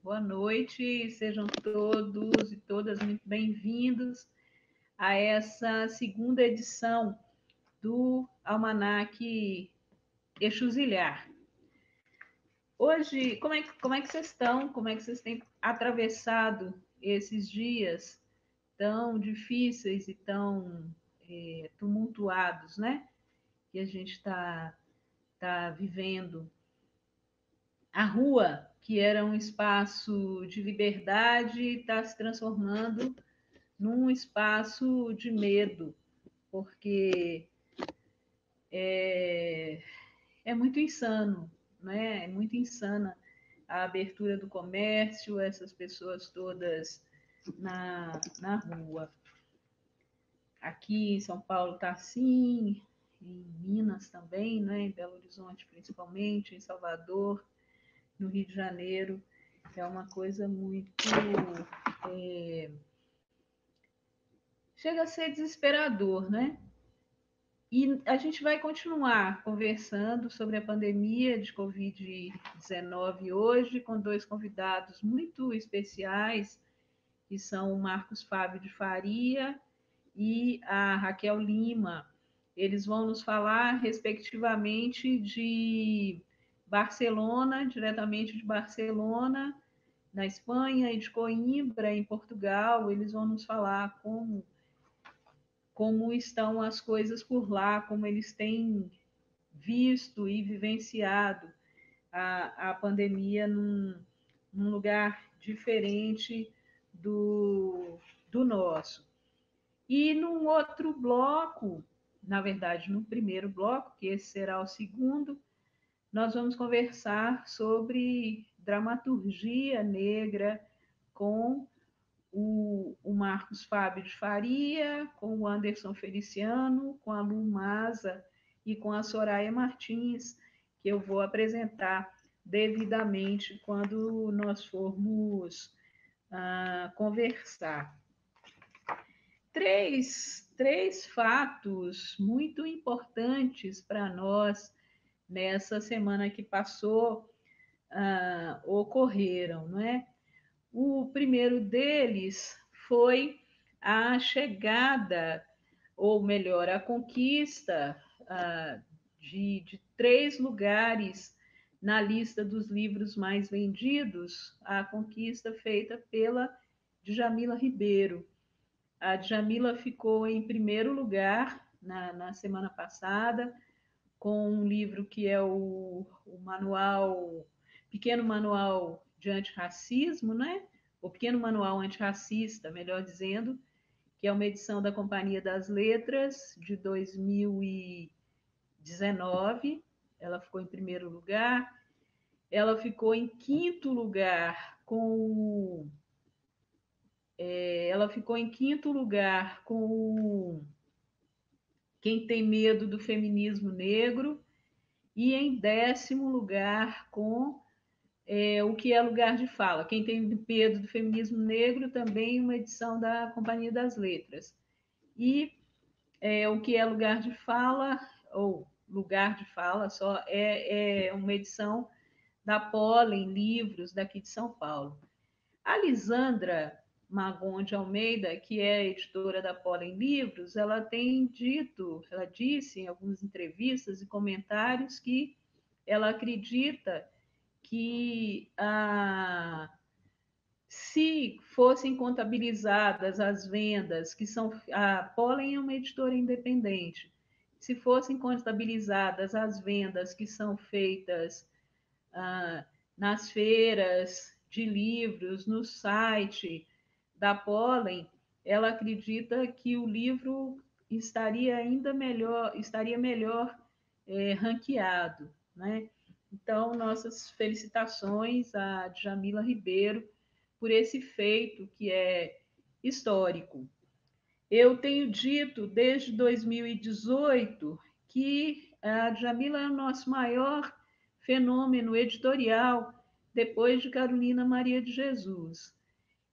Boa noite, sejam todos e todas muito bem-vindos a essa segunda edição do Almanaque Exuzilhar. Hoje, como é que vocês estão? Como é que vocês têm atravessado esses dias tão difíceis e tão tumultuados, né? Que a gente tá vivendo. A rua, que era um espaço de liberdade, está se transformando num espaço de medo, porque é muito insano, né? É muito insana a abertura do comércio, essas pessoas todas na rua. Aqui em São Paulo está assim, em Minas também, né? Em Belo Horizonte principalmente, em Salvador, no Rio de Janeiro. É uma coisa muito. Chega a ser desesperador, né? E a gente vai continuar conversando sobre a pandemia de Covid-19 hoje, com dois convidados muito especiais, que são o Marcos Fábio de Faria e a Raquel Lima. Eles vão nos falar, respectivamente, de Barcelona, diretamente de Barcelona, na Espanha, e de Coimbra, em Portugal. Eles vão nos falar como estão as coisas por lá, como eles têm visto e vivenciado a pandemia num lugar diferente do nosso. E num outro bloco, na verdade, no primeiro bloco, que esse será o segundo, nós vamos conversar sobre dramaturgia negra com o Marcos Fábio de Faria, com o Anderson Feliciano, com a Lu Maza e com a Soraya Martins, que eu vou apresentar devidamente quando nós formos conversar. Três fatos muito importantes para nós nessa semana que passou ocorreram, não é? O primeiro deles foi a chegada, ou melhor, a conquista de 3 lugares na lista dos livros mais vendidos, a conquista feita pela Djamila Ribeiro. A Djamila ficou em primeiro lugar na semana passada, com um livro que é o Pequeno Manual de Antirracismo, né? O Pequeno Manual Antirracista, melhor dizendo, que é uma edição da Companhia das Letras, de 2019. Ela ficou em primeiro lugar. Ela ficou em quinto lugar com ela ficou em quinto lugar com Quem Tem Medo do Feminismo Negro, e em 10º lugar com O Que é Lugar de Fala. Quem Tem Medo do Feminismo Negro, também uma edição da Companhia das Letras. E O Que é Lugar de Fala, ou Lugar de Fala, só é uma edição da Pollen Livros, daqui de São Paulo. A Lisandra Magon de Almeida, que é a editora da Pollen Livros, ela disse em algumas entrevistas e comentários que ela acredita que se fossem contabilizadas as vendas, que são. A Pollen é uma editora independente. Se fossem contabilizadas as vendas que são feitas nas feiras de livros, no site da Pollen, ela acredita que o livro estaria melhor ranqueado, né? Então, nossas felicitações a Djamila Ribeiro por esse feito que é histórico. Eu tenho dito desde 2018 que a Djamila é o nosso maior fenômeno editorial depois de Carolina Maria de Jesus.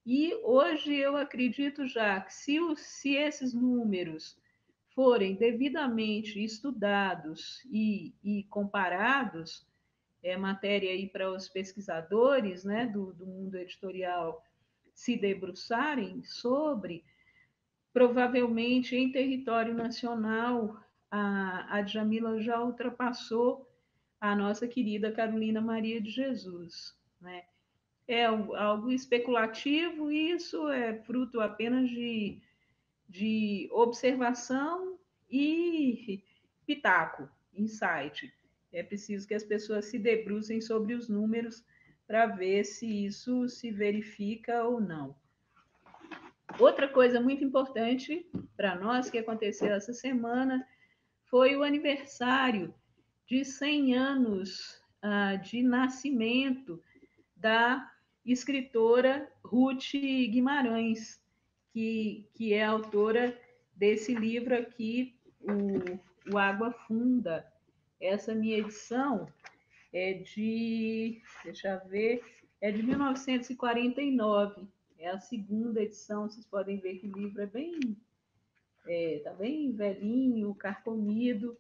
E hoje eu acredito já que se esses números forem devidamente estudados e comparados, é matéria aí para os pesquisadores, né, do mundo editorial se debruçarem sobre. Provavelmente em território nacional, a Djamila já ultrapassou a nossa querida Carolina Maria de Jesus, né? É algo especulativo, e isso é fruto apenas de observação e pitaco, insight. É preciso que as pessoas se debrucem sobre os números para ver se isso se verifica ou não. Outra coisa muito importante para nós que aconteceu essa semana foi o aniversário de 100 anos de nascimento da escritora Ruth Guimarães, que é autora desse livro aqui, o Água Funda. Essa minha edição é deixa eu ver, é de 1949. É a segunda edição, vocês podem ver que o livro tá bem velhinho, carcomido.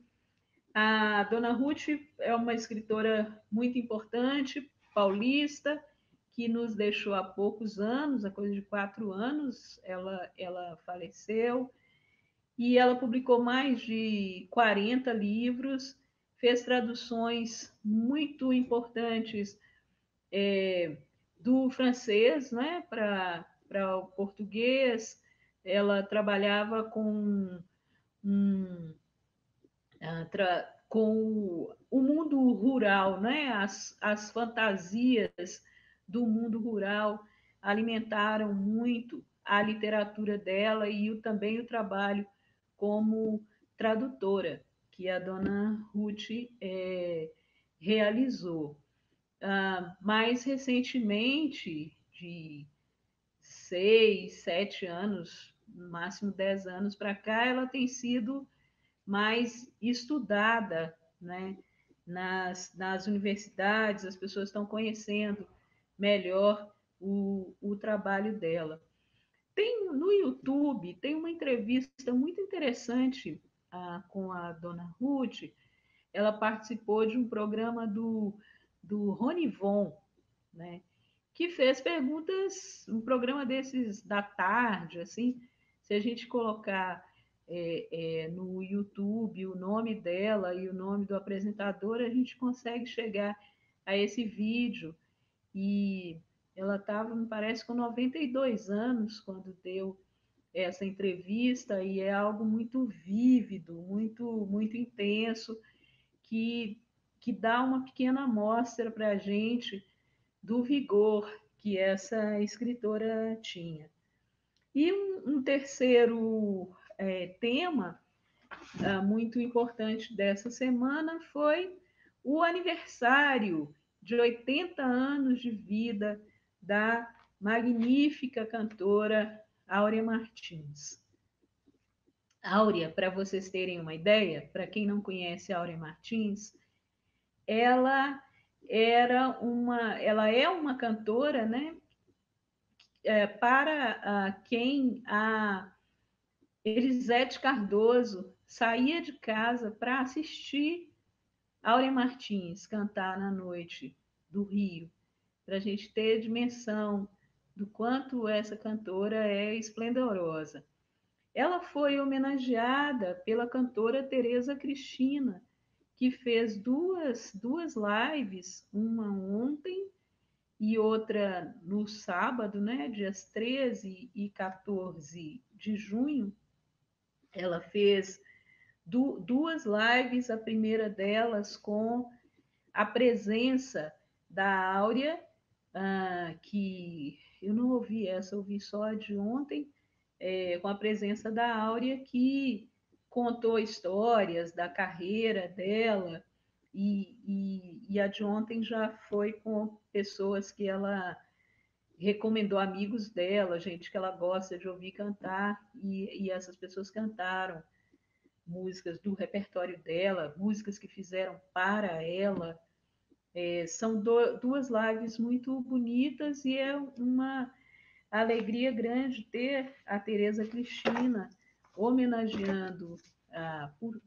A Dona Ruth é uma escritora muito importante, paulista, que nos deixou há poucos anos, há coisa de 4 anos, ela faleceu, e ela publicou mais de 40 livros, fez traduções muito importantes do francês, né, para o português. Ela trabalhava um, com o mundo rural, né? As fantasias do mundo rural alimentaram muito a literatura dela e também o trabalho como tradutora que a dona Ruth realizou. Mais recentemente, de 6, 7 anos, no máximo 10 anos para cá, ela tem sido mais estudada, né? Nas universidades, as pessoas estão conhecendo melhor o trabalho dela. No YouTube, tem uma entrevista muito interessante com a dona Ruth. Ela participou de um programa do Rony Von, né? Que fez perguntas, um programa desses da tarde, assim, se a gente colocar no YouTube o nome dela e o nome do apresentador, a gente consegue chegar a esse vídeo. E ela estava, me parece, com 92 anos quando deu essa entrevista, e é algo muito vívido, muito intenso, que, que dá uma pequena amostra para a gente do vigor que essa escritora tinha. E um terceiro tema muito importante dessa semana foi o aniversário de 80 anos de vida da magnífica cantora Áurea Martins. Áurea, para vocês terem uma ideia, para quem não conhece Áurea Martins, ela ela é uma cantora, né? Para quem a Elisete Cardoso saía de casa para assistir Áurea Martins cantar na noite do Rio, para a gente ter dimensão do quanto essa cantora é esplendorosa. Ela foi homenageada pela cantora Tereza Cristina, que fez duas lives, uma ontem e outra no sábado, né, dias 13 e 14 de junho. Ela fez duas lives, a primeira delas com a presença da Áurea, que eu não ouvi essa, ouvi só a de ontem, com a presença da Áurea, que contou histórias da carreira dela, e a de ontem já foi com pessoas que ela recomendou, amigos dela, gente que ela gosta de ouvir cantar, e essas pessoas cantaram músicas do repertório dela, músicas que fizeram para ela. São duas lives muito bonitas, e é uma alegria grande ter a Tereza Cristina homenageando,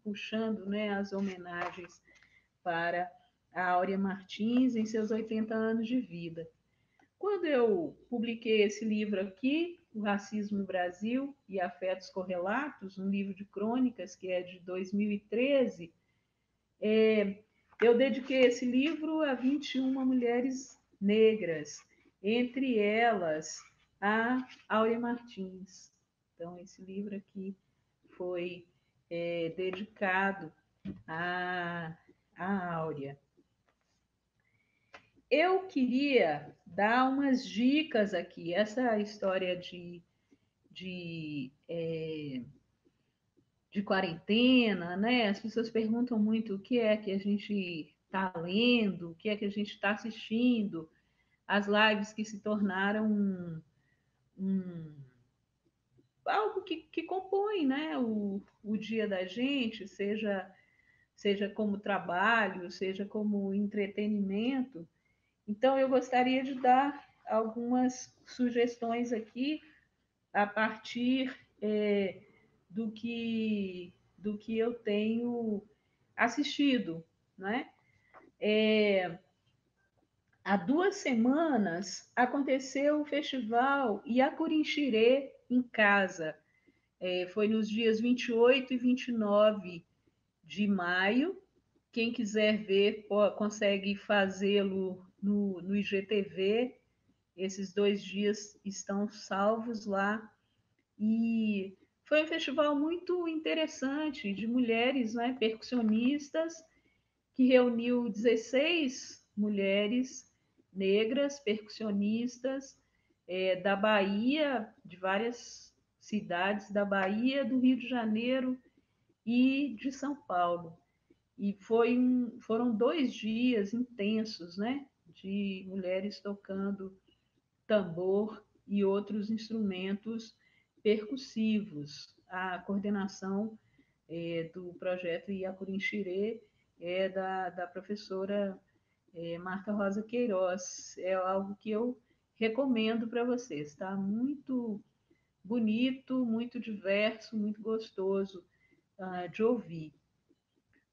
puxando, né, as homenagens para a Áurea Martins em seus 80 anos de vida. Quando eu publiquei esse livro aqui, O Racismo no Brasil e Afetos Correlatos, um livro de crônicas que é de 2013, eu dediquei esse livro a 21 mulheres negras, entre elas a Áurea Martins. Então, esse livro aqui foi dedicado à Áurea. Eu queria dar umas dicas aqui. Essa história de, é, de quarentena, né? As pessoas perguntam muito o que é que a gente está lendo, o que é que a gente está assistindo, as lives que se tornaram um, algo que compõe, né, o dia da gente, seja como trabalho, seja como entretenimento. Então, eu gostaria de dar algumas sugestões aqui a partir do que eu tenho assistido, né? Há 2 semanas aconteceu o festival Iacurinchirê em casa. Foi nos dias 28 e 29 de maio. Quem quiser ver, consegue fazê-lo no IGTV. Esses 2 dias estão salvos lá. E foi um festival muito interessante de mulheres, né, percussionistas, que reuniu 16 mulheres negras percussionistas da Bahia, de várias cidades da Bahia, do Rio de Janeiro e de São Paulo. E foram 2 dias intensos, né, de mulheres tocando tambor e outros instrumentos percussivos. A coordenação do projeto Iacurinchirê é da professora Marta Rosa Queiroz. É algo que eu recomendo para vocês. Está muito bonito, muito diverso, muito gostoso de ouvir.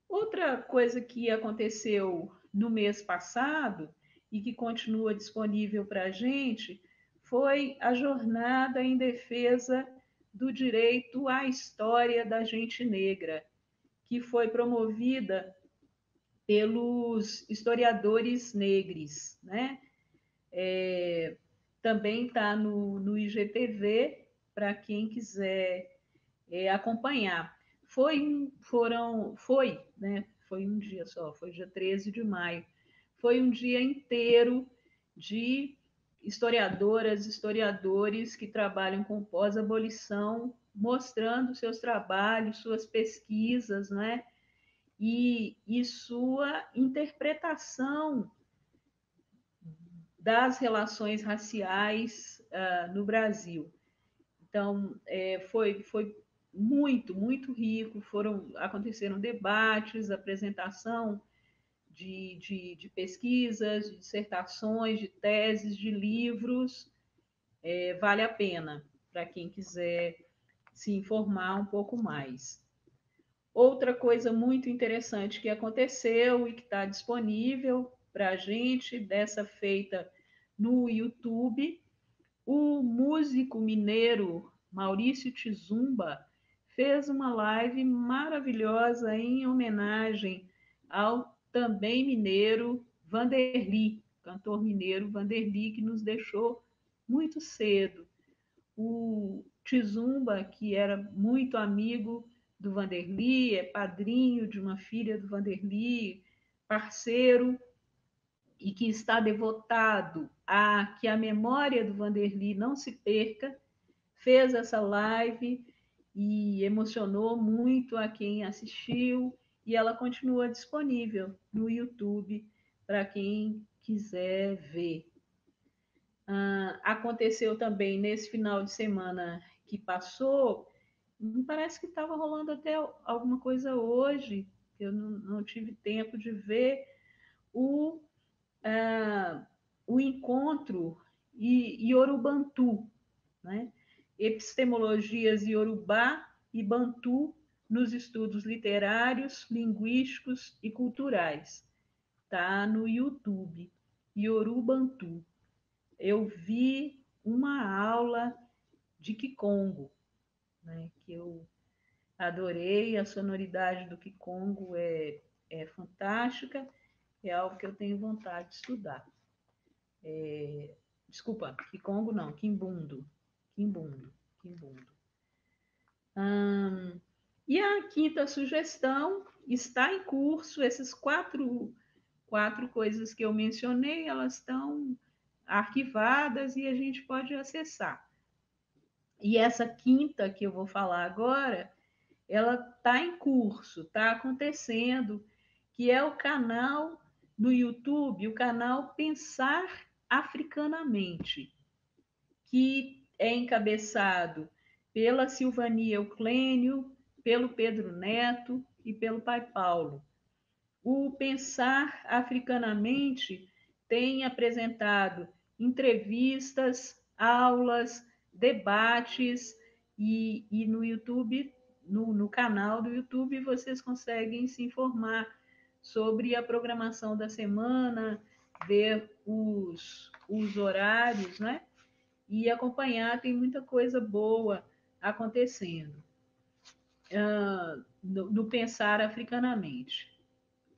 Outra coisa que aconteceu no mês passado e que continua disponível para a gente foi a jornada em defesa do direito à história da gente negra, que foi promovida pelos historiadores negros, né? Também está no IGTV para quem quiser acompanhar. Foi um dia só, foi dia 13 de maio. Foi um dia inteiro de historiadoras, historiadores que trabalham com pós-abolição, mostrando seus trabalhos, suas pesquisas, né? E sua interpretação das relações raciais no Brasil. Então, foi muito, muito rico. Aconteceram debates, apresentação de pesquisas, de dissertações, de teses, de livros. Vale a pena para quem quiser se informar um pouco mais. Outra coisa muito interessante que aconteceu e que está disponível para a gente, dessa feita no YouTube, o músico mineiro Maurício Tizumba fez uma live maravilhosa em homenagem ao também mineiro Vanderly, cantor mineiro Vanderly, que nos deixou muito cedo. O Tizumba, que era muito amigo do Vanderly, é padrinho de uma filha do Vanderly, parceiro, e que está devotado a que a memória do Vanderly não se perca, fez essa live e emocionou muito a quem assistiu, e ela continua disponível no YouTube para quem quiser ver. Aconteceu também nesse final de semana que passou, parece que estava rolando até alguma coisa hoje, eu não tive tempo de ver, o, o encontro Iorubantu, né? Epistemologias Iorubá e Bantu nos estudos literários, linguísticos e culturais. tá no YouTube, Yorubantu. Eu vi uma aula de Kikongo, né, que eu adorei, a sonoridade do Kikongo é fantástica, é algo que eu tenho vontade de estudar. Desculpa, Kikongo não, Kimbundo. Kimbundo, Kimbundo. E a quinta sugestão está em curso, essas quatro coisas que eu mencionei, elas estão arquivadas e a gente pode acessar. E essa quinta que eu vou falar agora, ela está em curso, está acontecendo, que é o canal no YouTube, o canal Pensar Africanamente, que é encabeçado pela Silvania Euclênio, pelo Pedro Neto e pelo Pai Paulo. O Pensar Africanamente tem apresentado entrevistas, aulas, debates, e no YouTube, no canal do YouTube, vocês conseguem se informar sobre a programação da semana, ver os horários, né? E acompanhar, tem muita coisa boa acontecendo no Pensar Africanamente.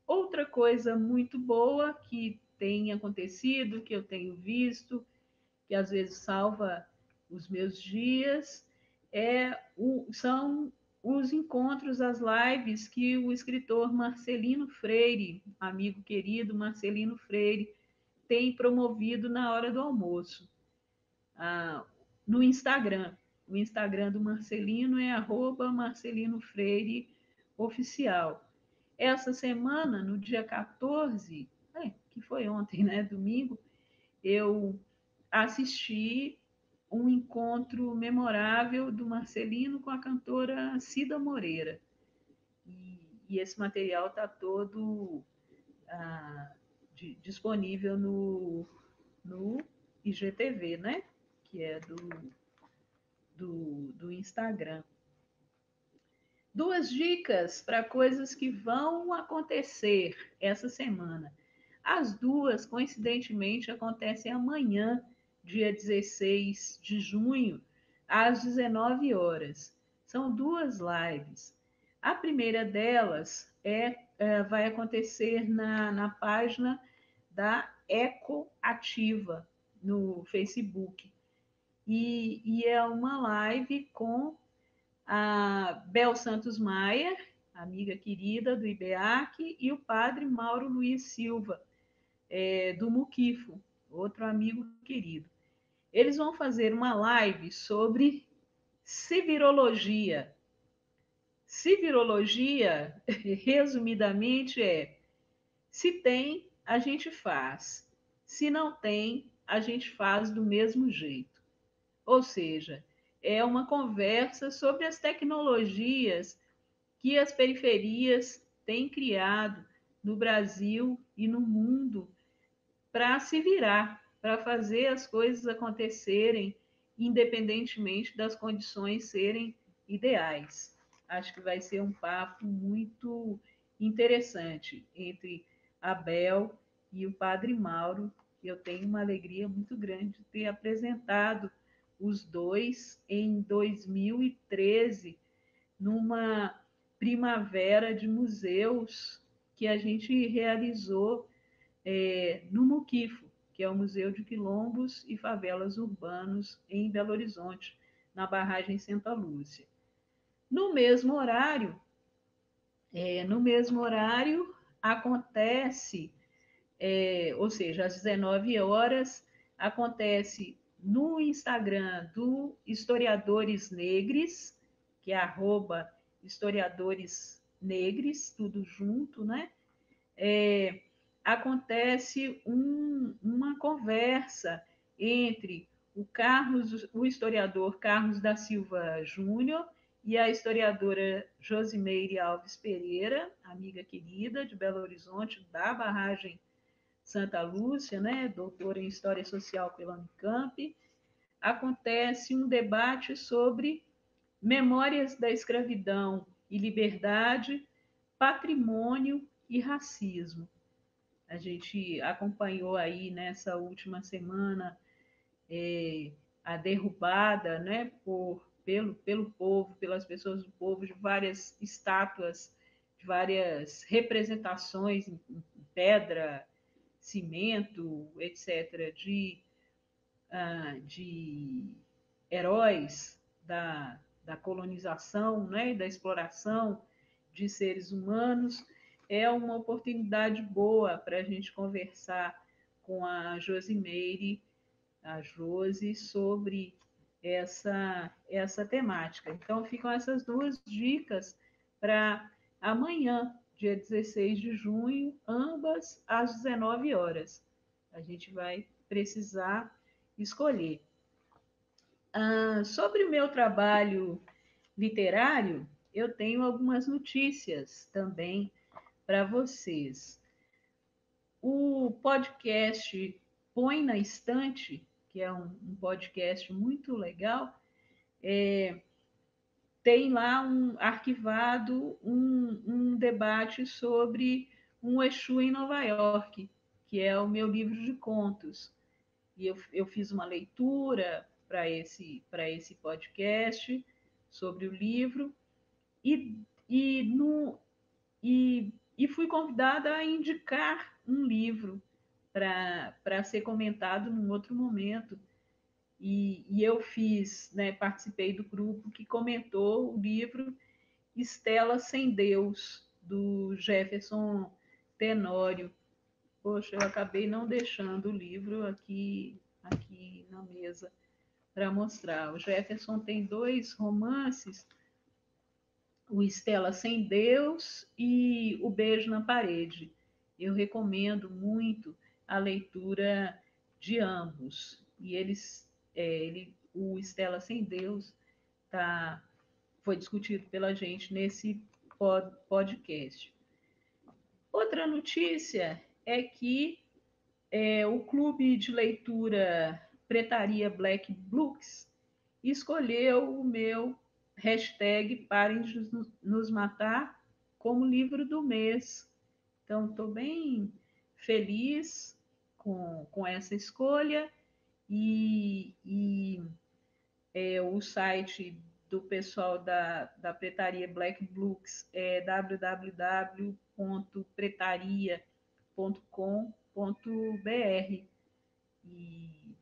Outra coisa muito boa que tem acontecido, que eu tenho visto, que às vezes salva os meus dias, são os encontros, as lives que o escritor Marcelino Freire, amigo querido Marcelino Freire, tem promovido na hora do almoço, no Instagram. O Instagram do Marcelino é @MarcelinoFreireOficial. Essa semana, no dia 14, que foi ontem, né, domingo, eu assisti um encontro memorável do Marcelino com a cantora Cida Moreira. E esse material está todo disponível no IGTV, né? Que é do Instagram. Duas dicas para coisas que vão acontecer essa semana. As duas, coincidentemente, acontecem amanhã, dia 16 de junho, às 19 horas. São duas lives. A primeira delas vai acontecer na página da Eco Ativa, no Facebook. E é uma live com a Bel Santos Maia, amiga querida do IBEAC, e o padre Mauro Luiz Silva, do Muquifo, outro amigo querido. Eles vão fazer uma live sobre civirologia. Civirologia, resumidamente, se tem, a gente faz. Se não tem, a gente faz do mesmo jeito. Ou seja, é uma conversa sobre as tecnologias que as periferias têm criado no Brasil e no mundo para se virar, para fazer as coisas acontecerem, independentemente das condições serem ideais. Acho que vai ser um papo muito interessante entre a Bel e o Padre Mauro. Eu tenho uma alegria muito grande de ter apresentado os dois em 2013, numa primavera de museus que a gente realizou no Muquifo, que é o Museu de Quilombos e Favelas Urbanos em Belo Horizonte, na barragem Santa Lúcia. No mesmo horário, acontece, ou seja, às 19 horas, acontece no Instagram do Historiadores Negres, que é @historiadoresnegres, tudo junto, né? Acontece uma conversa entre o historiador Carlos da Silva Júnior e a historiadora Josimeire Alves Pereira, amiga querida de Belo Horizonte, da barragem Santa Lúcia, né, doutora em História Social pela Unicamp. Acontece um debate sobre memórias da escravidão e liberdade, patrimônio e racismo. A gente acompanhou aí nessa última semana a derrubada, né, pelo povo, pelas pessoas do povo, de várias estátuas, de várias representações em pedra, cimento, etc., de heróis da colonização, né, da exploração de seres humanos. É uma oportunidade boa para a gente conversar com a Josimeire, a Josi, sobre essa temática. Então, ficam essas duas dicas para amanhã, dia 16 de junho, ambas às 19 horas. A gente vai precisar escolher. Sobre o meu trabalho literário, eu tenho algumas notícias também para vocês. O podcast Põe na Estante, que é um podcast muito legal, tem lá arquivado um debate sobre um Exu em Nova York, que é o meu livro de contos. E eu fiz uma leitura para esse podcast sobre o livro e, e, no, e fui convidada a indicar um livro para ser comentado num outro momento. E eu fiz, né, participei do grupo que comentou o livro Estela Sem Deus, do Jefferson Tenório. Poxa, eu acabei não deixando o livro aqui na mesa para mostrar. O Jefferson tem 2 romances, o Estela Sem Deus e O Beijo na Parede. Eu recomendo muito a leitura de ambos. E o Estela Sem Deus foi discutido pela gente nesse podcast. Outra notícia é que o clube de leitura Pretaria Black Books escolheu o meu hashtag Parem de nos Matar como livro do mês. Então, estou bem feliz com essa escolha e o site do pessoal da Pretaria Black Books é www.pretaria.com.br e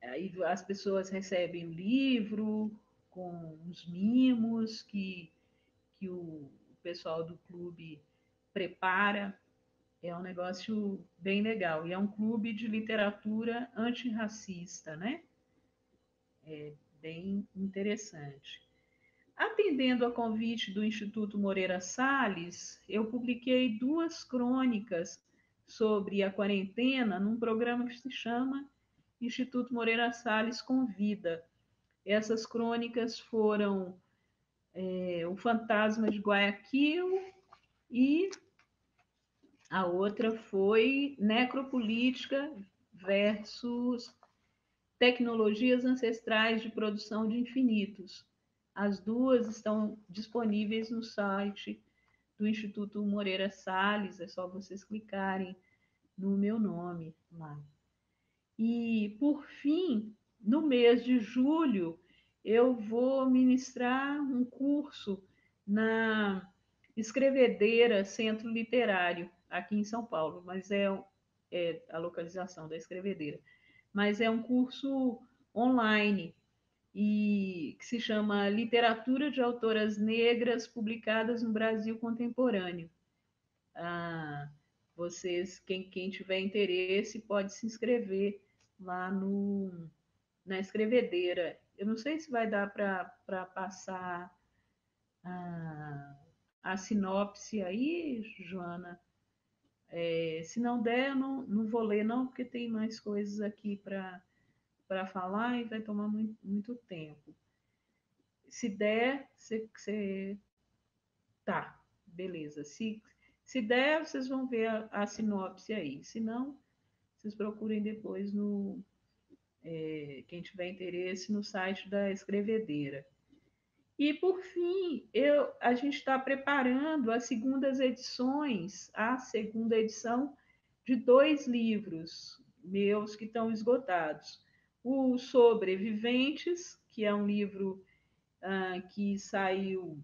aí as pessoas recebem o livro com os mimos que o pessoal do clube prepara. É um negócio bem legal. E é um clube de literatura antirracista, né? É bem interessante. Atendendo a convite do Instituto Moreira Salles, eu publiquei 2 crônicas sobre a quarentena num programa que se chama Instituto Moreira Salles Convida. Essas crônicas foram O Fantasma de Guayaquil e a outra foi Necropolítica versus Tecnologias Ancestrais de Produção de Infinitos. As duas estão disponíveis no site do Instituto Moreira Salles, é só vocês clicarem no meu nome lá. E, por fim, no mês de julho, eu vou ministrar um curso na Escrevedeira Centro Literário, aqui em São Paulo, mas é a localização da Escrevedeira. Mas é um curso online e que se chama Literatura de Autoras Negras Publicadas no Brasil Contemporâneo. Ah, quem tiver interesse, pode se inscrever lá na Escrevedeira. Eu não sei se vai dar para passar a sinopse aí, Joana. Se não der, eu não vou ler, não, porque tem mais coisas aqui para falar e vai tomar muito, muito tempo. Se der, você. Tá, beleza. Se der, vocês vão ver a sinopse aí. Se não, vocês procurem depois quem tiver interesse, no site da Escrevedeira. E, por fim, a gente está preparando a segunda edição de 2 livros meus que estão esgotados. O Sobreviventes, que é um livro que saiu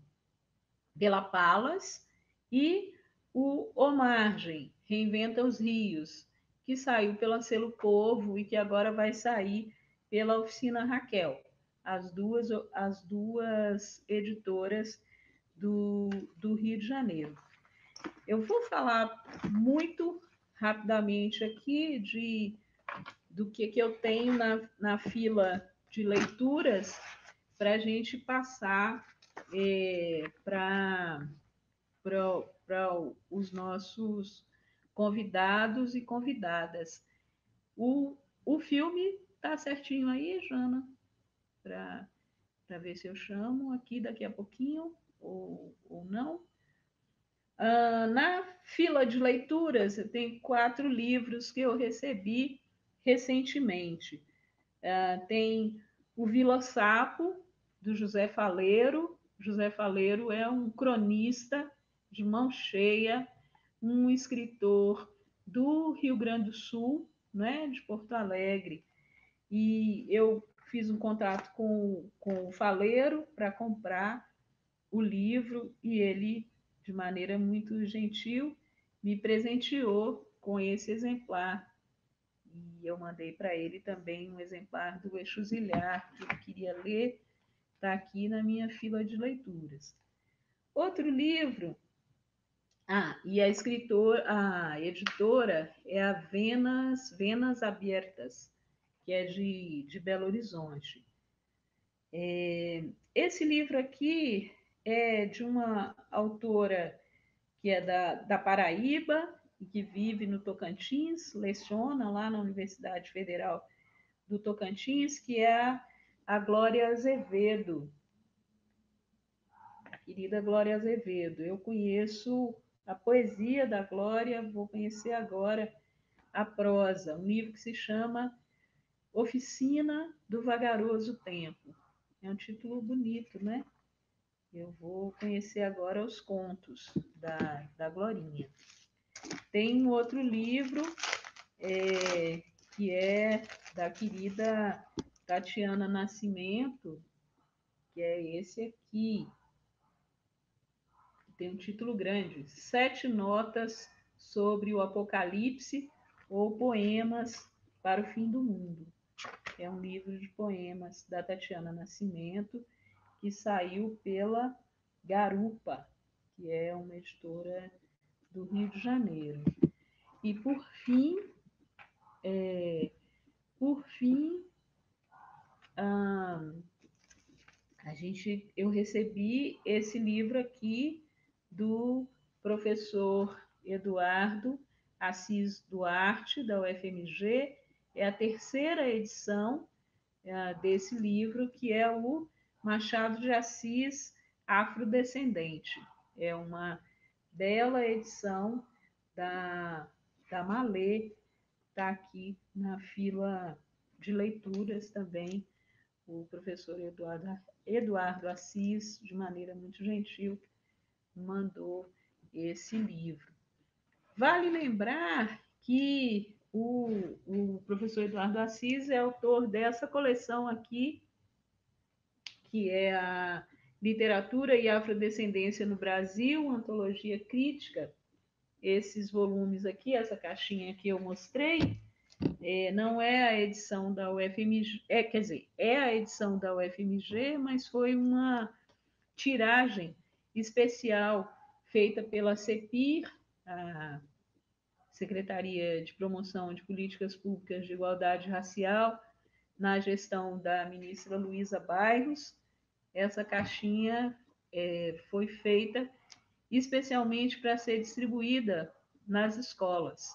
pela Palas, e o Margem, Reinventa os Rios, que saiu pela Selo Povo e que agora vai sair pela Oficina Raquel, as duas editoras do Rio de Janeiro. Eu vou falar muito rapidamente aqui do que eu tenho na fila de leituras para a gente passar para os nossos convidados e convidadas. O filme tá certinho aí, Jana, para ver se eu chamo aqui daqui a pouquinho ou não. Na fila de leituras, eu tenho 4 livros que eu recebi recentemente. Tem o Vila Sapo, do José Faleiro. José Faleiro é um cronista de mão cheia, um escritor do Rio Grande do Sul, né, de Porto Alegre. E eu fiz um contato com o Faleiro para comprar o livro e ele, de maneira muito gentil, me presenteou com esse exemplar. E eu mandei para ele também um exemplar do Exuzilhar, que ele queria ler, está aqui na minha fila de leituras. Outro livro, e a editora é a Venas Abertas, que é de Belo Horizonte. Esse livro aqui é de uma autora que é da Paraíba e que vive no Tocantins, leciona lá na Universidade Federal do Tocantins, que é a Glória Azevedo. Querida Glória Azevedo, eu conheço a poesia da Glória, vou conhecer agora a prosa, um livro que se chama Oficina do Vagaroso Tempo. É um título bonito, né? Eu vou conhecer agora os contos da Glorinha. Tem um outro livro que é da querida Tatiana Nascimento, que é esse aqui. Tem um título grande, 7 notas sobre o Apocalipse ou poemas para o fim do mundo. É um livro de poemas da Tatiana Nascimento, que saiu pela Garupa, que é uma editora do Rio de Janeiro. E por fim, eu recebi esse livro aqui do professor Eduardo Assis Duarte, da UFMG. É a terceira edição desse livro, que é o Machado de Assis Afrodescendente. É uma bela edição da Malê, está aqui na fila de leituras também. O professor Eduardo Assis, de maneira muito gentil, mandou esse livro. Vale lembrar que o professor Eduardo Assis é autor dessa coleção aqui, que é a Literatura e Afrodescendência no Brasil, Antologia Crítica. Esses volumes aqui, essa caixinha que eu mostrei, não é a edição da UFMG, quer dizer, é a edição da UFMG, mas foi uma tiragem especial feita pela CEPIR, a Secretaria de Promoção de Políticas Públicas de Igualdade Racial, na gestão da ministra Luísa Bairros. Essa caixinha foi feita especialmente para ser distribuída nas escolas,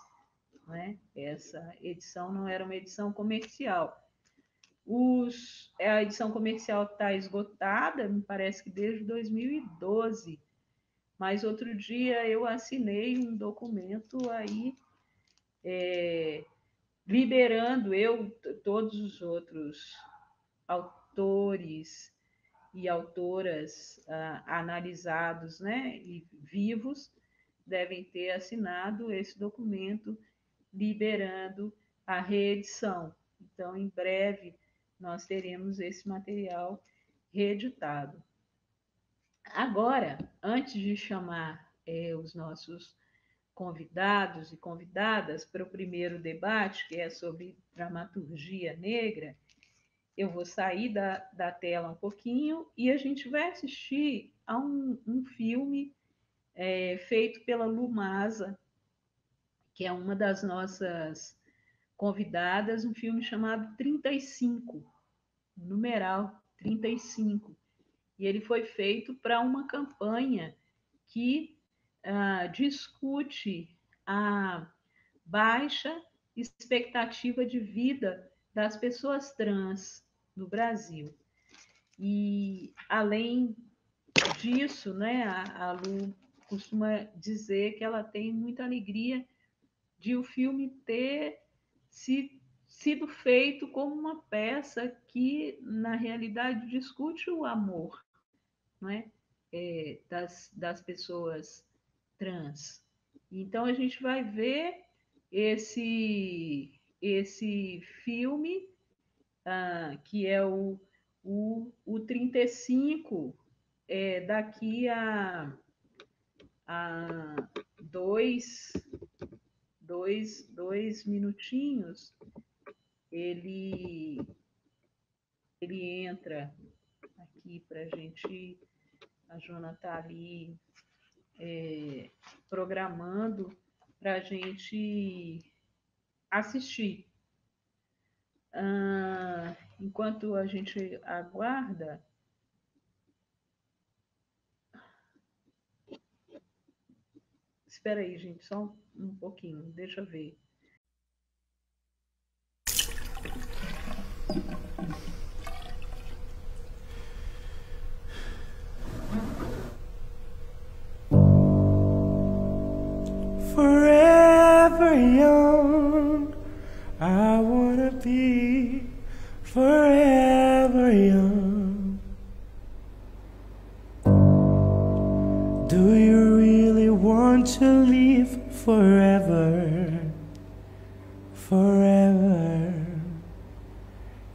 né? Essa edição não era uma edição comercial. A edição comercial está esgotada, me parece que desde 2012, mas outro dia eu assinei um documento aí liberando todos os outros autores e autoras analisados, né, e vivos, devem ter assinado esse documento liberando a reedição. Então, em breve, nós teremos esse material reeditado. Agora, antes de chamar os nossos convidados e convidadas para o primeiro debate, que é sobre dramaturgia negra, eu vou sair da tela um pouquinho e a gente vai assistir a um filme feito pela Lumasa, que é uma das nossas convidadas, um filme chamado 35, numeral 35. E ele foi feito para uma campanha que discute a baixa expectativa de vida das pessoas trans no Brasil. E, além disso, né, a Lu costuma dizer que ela tem muita alegria de o filme ter sido feito como uma peça que, na realidade, discute o amor, não é? Das pessoas trans. Então, a gente vai ver esse filme, que é o 35, daqui a dois minutinhos, ele entra aqui para a gente. A Jona está ali programando para a gente assistir. Enquanto a gente aguarda, espera aí, gente, só um pouquinho, deixa eu ver. Forever young, I wanna be forever young. Do you really want to live forever, forever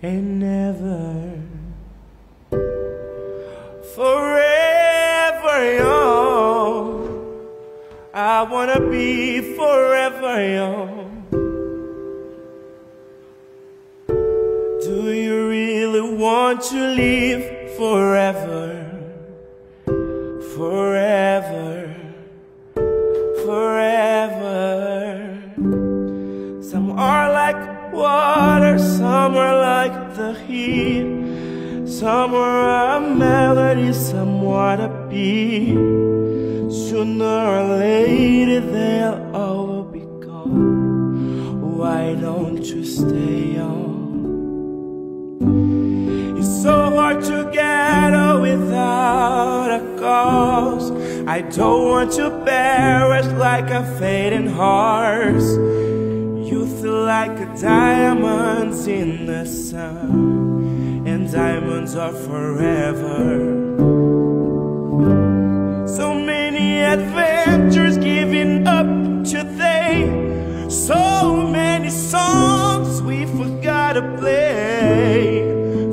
and never? Forever young, I wanna be forever young. Do you really want to live forever, forever, forever? Some are like water, some are like the heat, some are a melody, some want a beat. Sooner or later they'll all be gone. Why don't you stay on? It's so hard to get out without a cause. I don't want to perish like a fading horse. Youth like diamonds in the sun, and diamonds are forever. So many adventures giving up today, so many songs we forgot to play,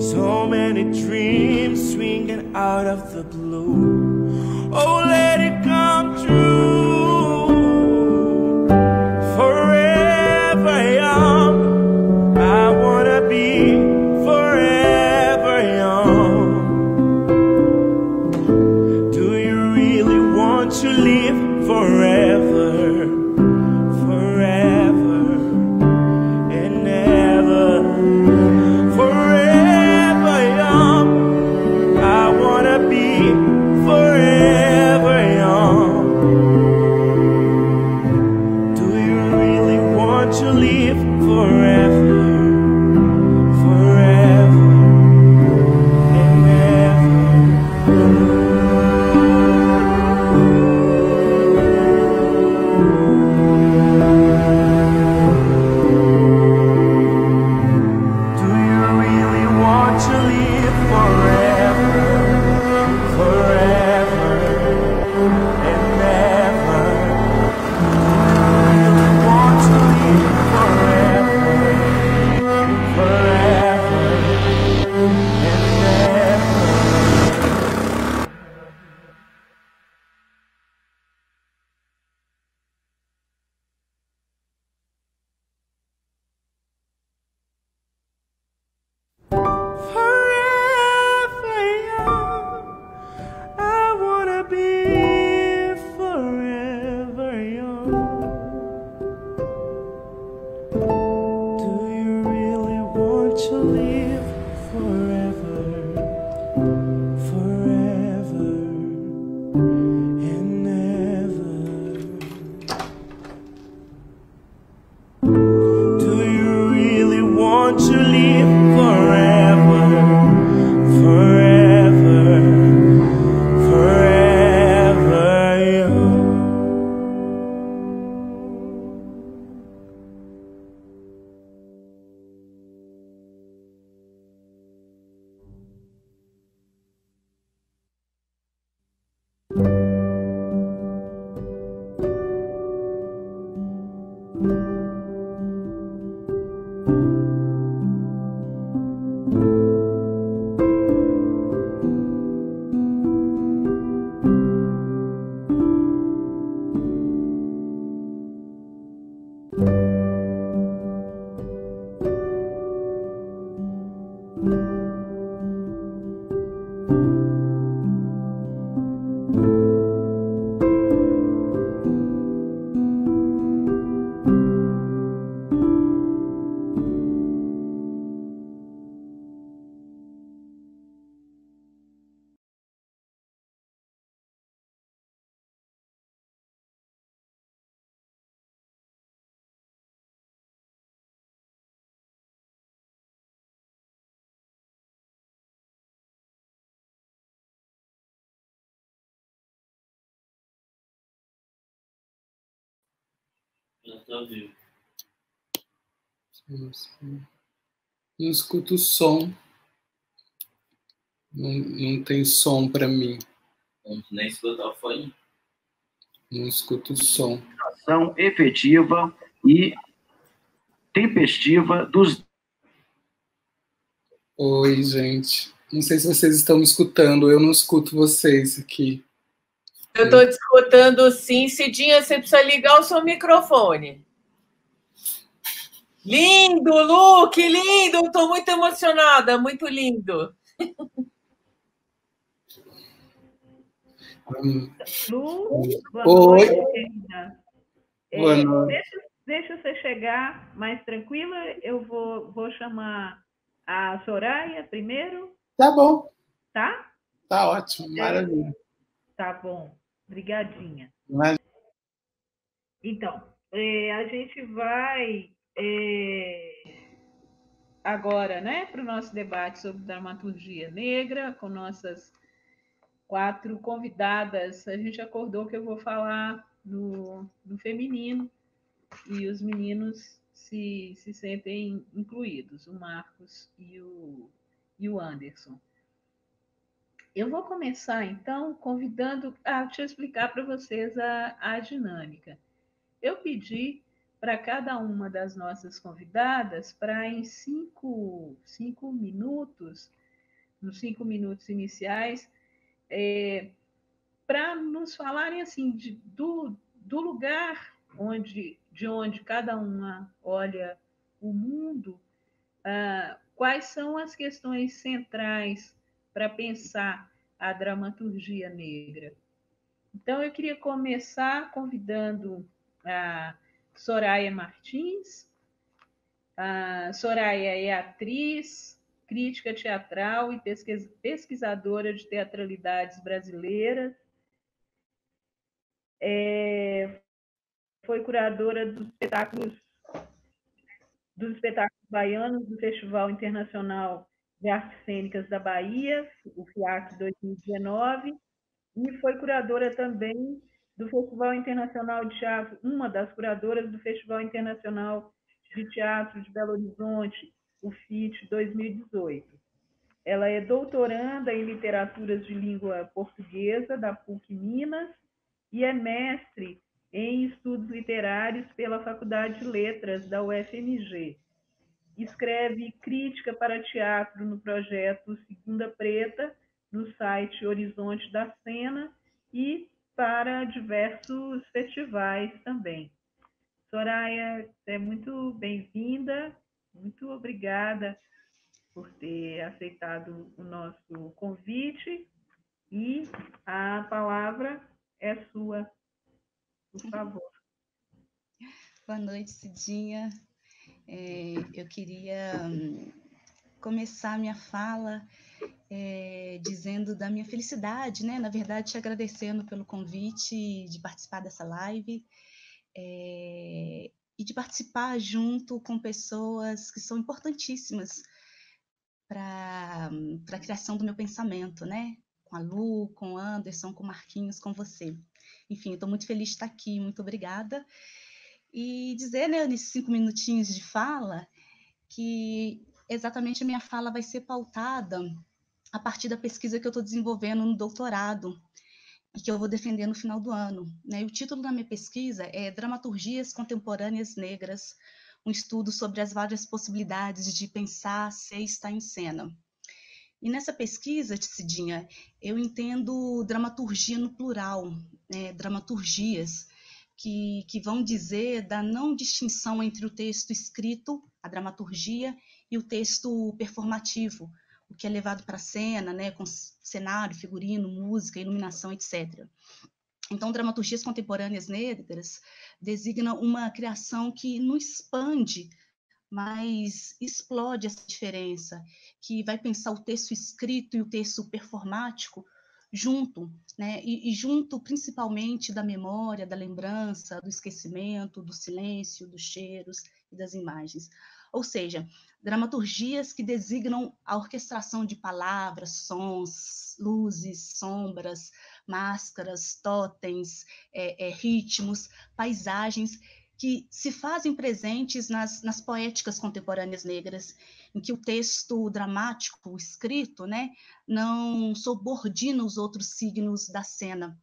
so many dreams swinging out of the blue. Oh, let it come true. Forever young, I wanna be forever young. To live forever, forever and ever. Forever young, I wanna be forever young. Do you really want to live forever, forever and ever? Já tá vivo. Não escuto o som. Não tem som para mim. Nem escutar o fone. Não escuto o som. Ação efetiva e tempestiva dos... Oi, gente. Não sei se vocês estão me escutando. Eu não escuto vocês aqui. Eu estou te escutando sim. Cidinha, você precisa ligar o seu microfone. Lindo, Lu, que lindo! Estou muito emocionada, muito lindo. Lu, boa Oi. noite, querida. Boa noite. Deixa você chegar mais tranquila. Eu vou chamar a Soraya primeiro. Tá bom. Tá? Tá ótimo, maravilha. Tá bom. Obrigadinha. Então, a gente vai agora, né, para o nosso debate sobre dramaturgia negra, com nossas 4 convidadas. A gente acordou que eu vou falar no feminino e os meninos se sentem incluídos, o Marcos e o Anderson. Eu vou começar, então, convidando... deixa eu explicar para vocês a dinâmica. Eu pedi para cada uma das nossas convidadas para, em 5 minutos, nos 5 minutos iniciais, para nos falarem assim do lugar de onde cada uma olha o mundo, quais são as questões centrais para pensar a dramaturgia negra. Então, eu queria começar convidando a Soraya Martins. A Soraya é atriz, crítica teatral e pesquisadora de teatralidades brasileiras. Foi curadora dos espetáculos baianos do Festival Internacional de Artes Cênicas da Bahia, o FIAC 2019, e foi curadora também do Festival Internacional de Teatro, uma das curadoras do Festival Internacional de Teatro de Belo Horizonte, o FIT 2018. Ela é doutoranda em literaturas de língua portuguesa da PUC Minas e é mestre em estudos literários pela Faculdade de Letras da UFMG. Escreve crítica para teatro no projeto Segunda Preta, no site Horizonte da Cena, e para diversos festivais também. Soraya, é muito bem-vinda, muito obrigada por ter aceitado o nosso convite, e a palavra é sua, por favor. Boa noite, Cidinha. Eu queria começar minha fala dizendo da minha felicidade, né? Na verdade, te agradecendo pelo convite de participar dessa live e de participar junto com pessoas que são importantíssimas para a criação do meu pensamento, né? Com a Lu, com o Anderson, com o Marquinhos, com você. Enfim, estou muito feliz de estar aqui, muito obrigada. E dizer, né, nesses 5 minutinhos de fala, que exatamente a minha fala vai ser pautada a partir da pesquisa que eu estou desenvolvendo no doutorado, e que eu vou defender no final do ano, né? E o título da minha pesquisa é Dramaturgias Contemporâneas Negras, um estudo sobre as várias possibilidades de pensar, ser e estar em cena. E nessa pesquisa, Cidinha, eu entendo dramaturgia no plural, né? Dramaturgias que vão dizer da não distinção entre o texto escrito, a dramaturgia, e o texto performativo, o que é levado para a cena, né, com cenário, figurino, música, iluminação, etc. Então, dramaturgias contemporâneas negras designam uma criação que não expande, mas explode essa diferença, que vai pensar o texto escrito e o texto performático junto, né? E junto principalmente da memória, da lembrança, do esquecimento, do silêncio, dos cheiros e das imagens. Ou seja, dramaturgias que designam a orquestração de palavras, sons, luzes, sombras, máscaras, totens, ritmos, paisagens, que se fazem presentes nas poéticas contemporâneas negras, em que o texto dramático, o escrito, né, não subordina os outros signos da cena.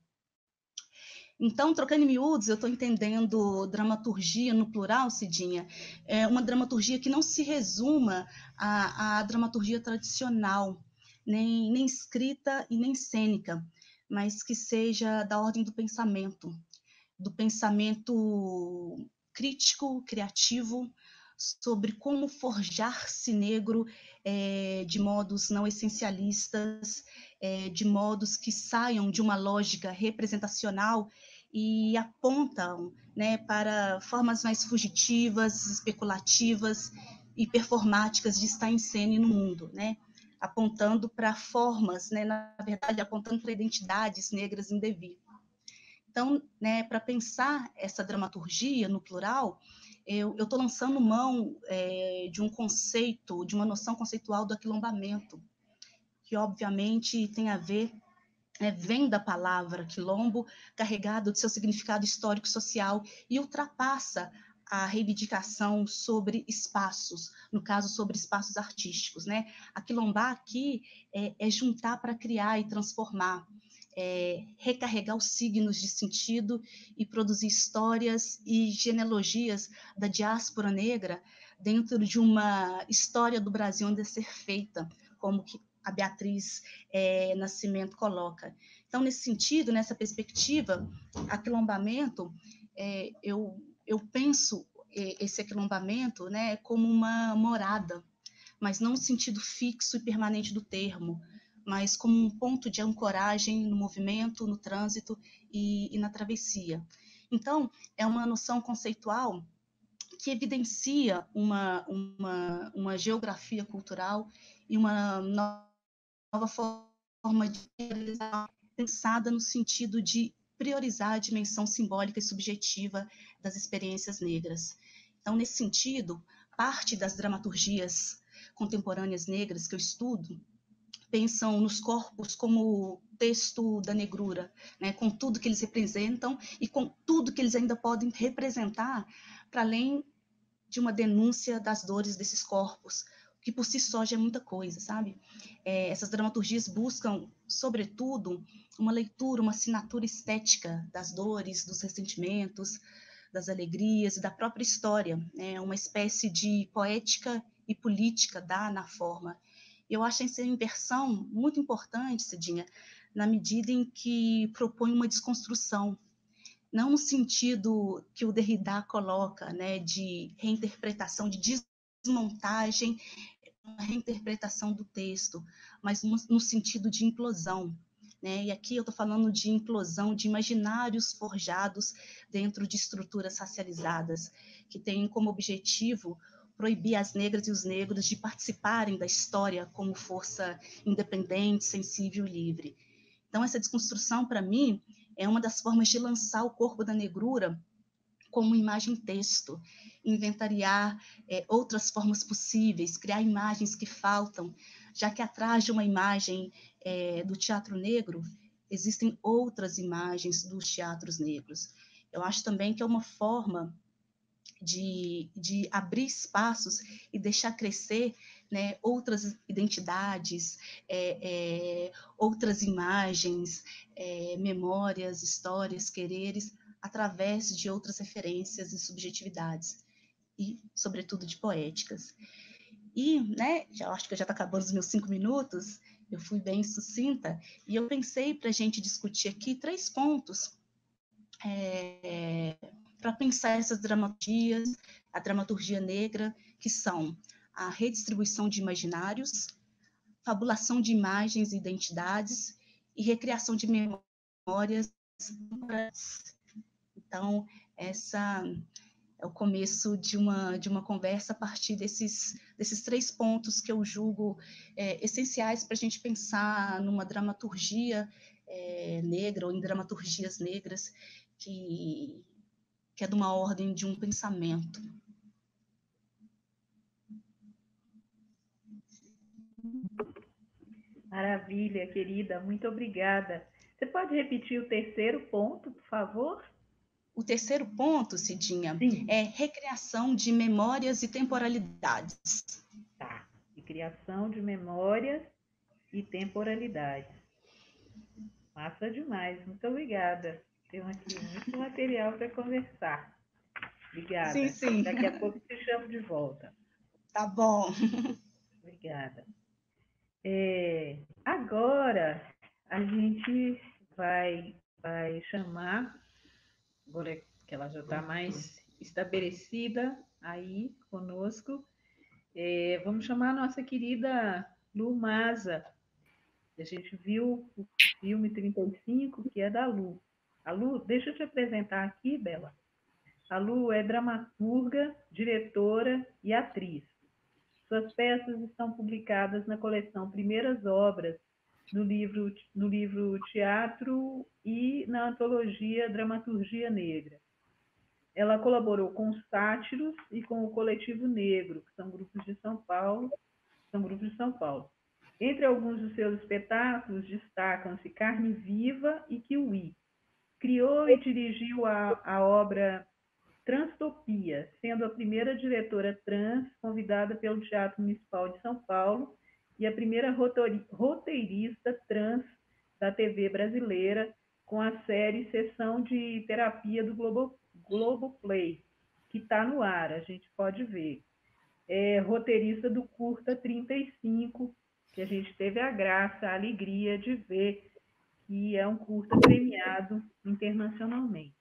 Então, trocando em miúdos, eu estou entendendo dramaturgia no plural, Cidinha, é uma dramaturgia que não se resuma à dramaturgia tradicional, nem escrita e nem cênica, mas que seja da ordem do pensamento crítico, criativo, sobre como forjar-se negro de modos não essencialistas, de modos que saiam de uma lógica representacional e apontam, né, para formas mais fugitivas, especulativas e performáticas de estar em cena e no mundo, né? Apontando para formas, né, na verdade, apontando para identidades negras em devir. Então, né, para pensar essa dramaturgia no plural, eu estou lançando mão de um conceito, de uma noção conceitual do aquilombamento, que obviamente tem a ver, vem da palavra quilombo, carregado de seu significado histórico-social, e ultrapassa a reivindicação sobre espaços, no caso, sobre espaços artísticos, né? Aquilombar aqui é juntar para criar e transformar, recarregar os signos de sentido e produzir histórias e genealogias da diáspora negra dentro de uma história do Brasil onde é ser feita, como que a Beatriz Nascimento coloca. Então, nesse sentido, nessa perspectiva, aquilombamento, eu penso esse aquilombamento, né, como uma morada, mas não no sentido fixo e permanente do termo, mas como um ponto de ancoragem no movimento, no trânsito e na travessia. Então, é uma noção conceitual que evidencia uma geografia cultural e uma nova forma de realizar, pensada no sentido de priorizar a dimensão simbólica e subjetiva das experiências negras. Então, nesse sentido, parte das dramaturgias contemporâneas negras que eu estudo pensam nos corpos como texto da negrura, né, com tudo que eles representam e com tudo que eles ainda podem representar, para além de uma denúncia das dores desses corpos, que por si só já é muita coisa, sabe? Essas dramaturgias buscam, sobretudo, uma leitura, uma assinatura estética das dores, dos ressentimentos, das alegrias e da própria história, né? Uma espécie de poética e política na forma. Eu acho essa inversão muito importante, Cidinha, na medida em que propõe uma desconstrução, não no sentido que o Derrida coloca, né, de reinterpretação, de desmontagem, uma reinterpretação do texto, mas no sentido de implosão, né? E aqui eu estou falando de implosão de imaginários forjados dentro de estruturas racializadas, que têm como objetivo proibir as negras e os negros de participarem da história como força independente, sensível e livre. Então, essa desconstrução, para mim, é uma das formas de lançar o corpo da negrura como imagem-texto, inventariar outras formas possíveis, criar imagens que faltam, já que atrás de uma imagem do teatro negro, existem outras imagens dos teatros negros. Eu acho também que é uma forma de abrir espaços e deixar crescer né, outras identidades, outras imagens, memórias, histórias, quereres, através de outras referências e subjetividades, e, sobretudo, de poéticas. E, né, acho que já está acabando os meus 5 minutos, eu fui bem sucinta, e eu pensei para a gente discutir aqui 3 pontos para pensar essas dramaturgias, a dramaturgia negra, que são a redistribuição de imaginários, fabulação de imagens e identidades e recriação de memórias. Então, essa é o começo de uma conversa a partir desses 3 pontos que eu julgo essenciais para a gente pensar numa dramaturgia negra ou em dramaturgias negras que é de uma ordem de um pensamento. Maravilha, querida, muito obrigada. Você pode repetir o 3º ponto, por favor? O 3º ponto, Cidinha, Sim. É recriação de memórias e temporalidades. Tá, recriação de memórias e temporalidades. Massa demais, muito obrigada. Temos aqui muito material para conversar. Obrigada. Sim, sim. Daqui a pouco te chamo de volta. Tá bom. Obrigada. Agora, a gente vai chamar, agora que ela já está mais estabelecida aí conosco, vamos chamar a nossa querida Lu Maza. A gente viu o filme 35, que é da Lu. A Lu, deixa eu te apresentar aqui, Bela. A Lu é dramaturga, diretora e atriz. Suas peças estão publicadas na coleção Primeiras Obras, no livro Teatro e na antologia Dramaturgia Negra. Ela colaborou com os Sátiros e com o Coletivo Negro, que são grupos de São Paulo. Entre alguns dos seus espetáculos destacam-se Carne Viva e Kiwi. Criou e dirigiu a obra Transtopia, sendo a primeira diretora trans convidada pelo Teatro Municipal de São Paulo e a primeira roteirista trans da TV brasileira, com a série Sessão de Terapia do Globoplay, que está no ar, a gente pode ver. É roteirista do Curta 35, que a gente teve a graça, a alegria de ver, que é um curta premiado internacionalmente.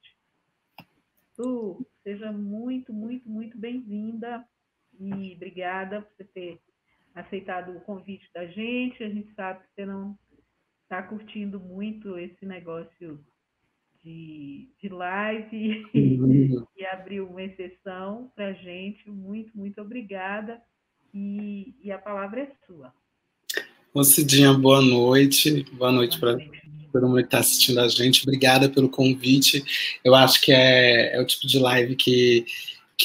Lu, seja muito, muito, muito bem-vinda e obrigada por você ter aceitado o convite da gente. A gente sabe que você não está curtindo muito esse negócio de live e abriu uma exceção para a gente. Muito, muito obrigada e a palavra é sua. Ô, Cidinha, boa noite. Boa noite para todo mundo que está assistindo a gente. Obrigada pelo convite. Eu acho que é o tipo de live que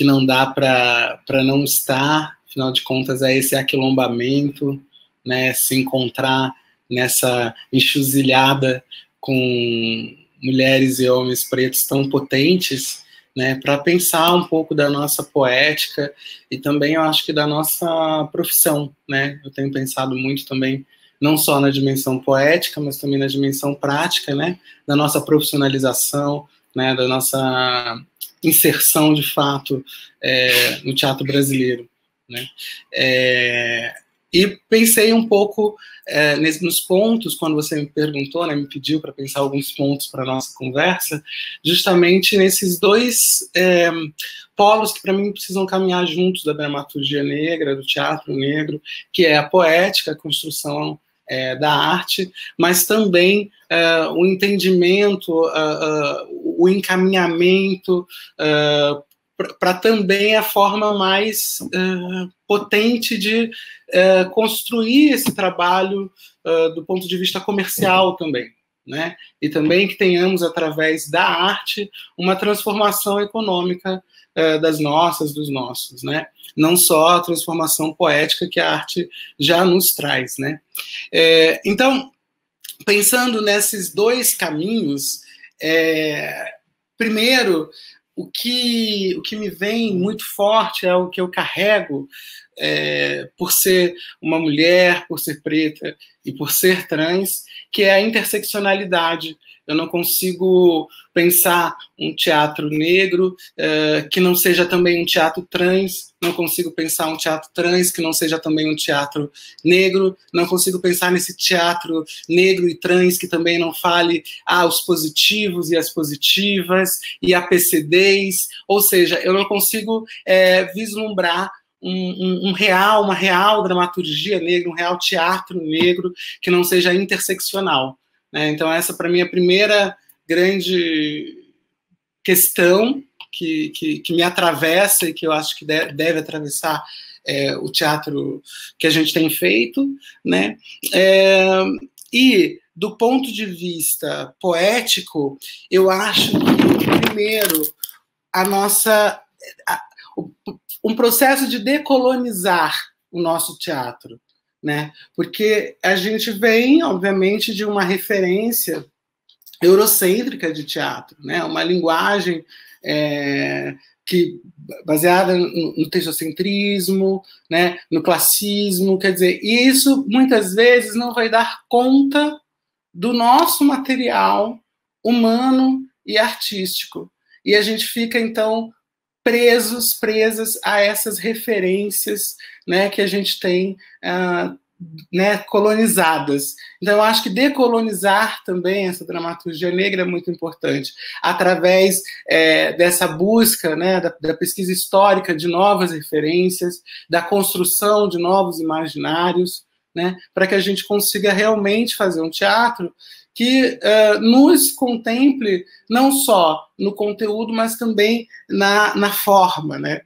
não dá para não estar. Afinal de contas, é esse aquilombamento, né? Se encontrar nessa enxuzilhada com mulheres e homens pretos tão potentes, né? Para pensar um pouco da nossa poética e também, eu acho que da nossa profissão, né? Eu tenho pensado muito também, não só na dimensão poética, mas também na dimensão prática, né? Da nossa profissionalização, né? Da nossa inserção, de fato, no teatro brasileiro, né? E pensei um pouco nos pontos, quando você me perguntou, né, me pediu para pensar alguns pontos para a nossa conversa, justamente nesses 2 polos que para mim precisam caminhar juntos da dramaturgia negra, do teatro negro, que é a poética, a construção da arte, mas também o entendimento, o encaminhamento para também a forma mais potente de construir esse trabalho do ponto de vista comercial também, né? E também que tenhamos, através da arte, uma transformação econômica das nossas, dos nossos, né? Não só a transformação poética que a arte já nos traz, né? Então, pensando nesses 2 caminhos, primeiro, o que me vem muito forte é o que eu carrego por ser uma mulher, por ser preta e por ser trans, que é a interseccionalidade. Eu não consigo pensar um teatro negro que não seja também um teatro trans, não consigo pensar um teatro trans que não seja também um teatro negro, não consigo pensar nesse teatro negro e trans que também não fale os positivos e as positivas, e a PCDs, ou seja, eu não consigo vislumbrar uma real dramaturgia negra, um real teatro negro que não seja interseccional. Então, essa, para mim, é a primeira grande questão que me atravessa e que eu acho que deve atravessar o teatro que a gente tem feito, né? E, do ponto de vista poético, eu acho que, primeiro, um processo de decolonizar o nosso teatro, né? Porque a gente vem, obviamente, de uma referência eurocêntrica de teatro, né? Uma linguagem baseada no textocentrismo, né? No classismo, quer dizer, e isso muitas vezes não vai dar conta do nosso material humano e artístico. E a gente fica, então, presas a essas referências, né, que a gente tem né, colonizadas. Então, eu acho que decolonizar também essa dramaturgia negra é muito importante, através dessa busca, né, da pesquisa histórica de novas referências, da construção de novos imaginários, né, para que a gente consiga realmente fazer um teatro que nos contemple não só no conteúdo, mas também na forma, né?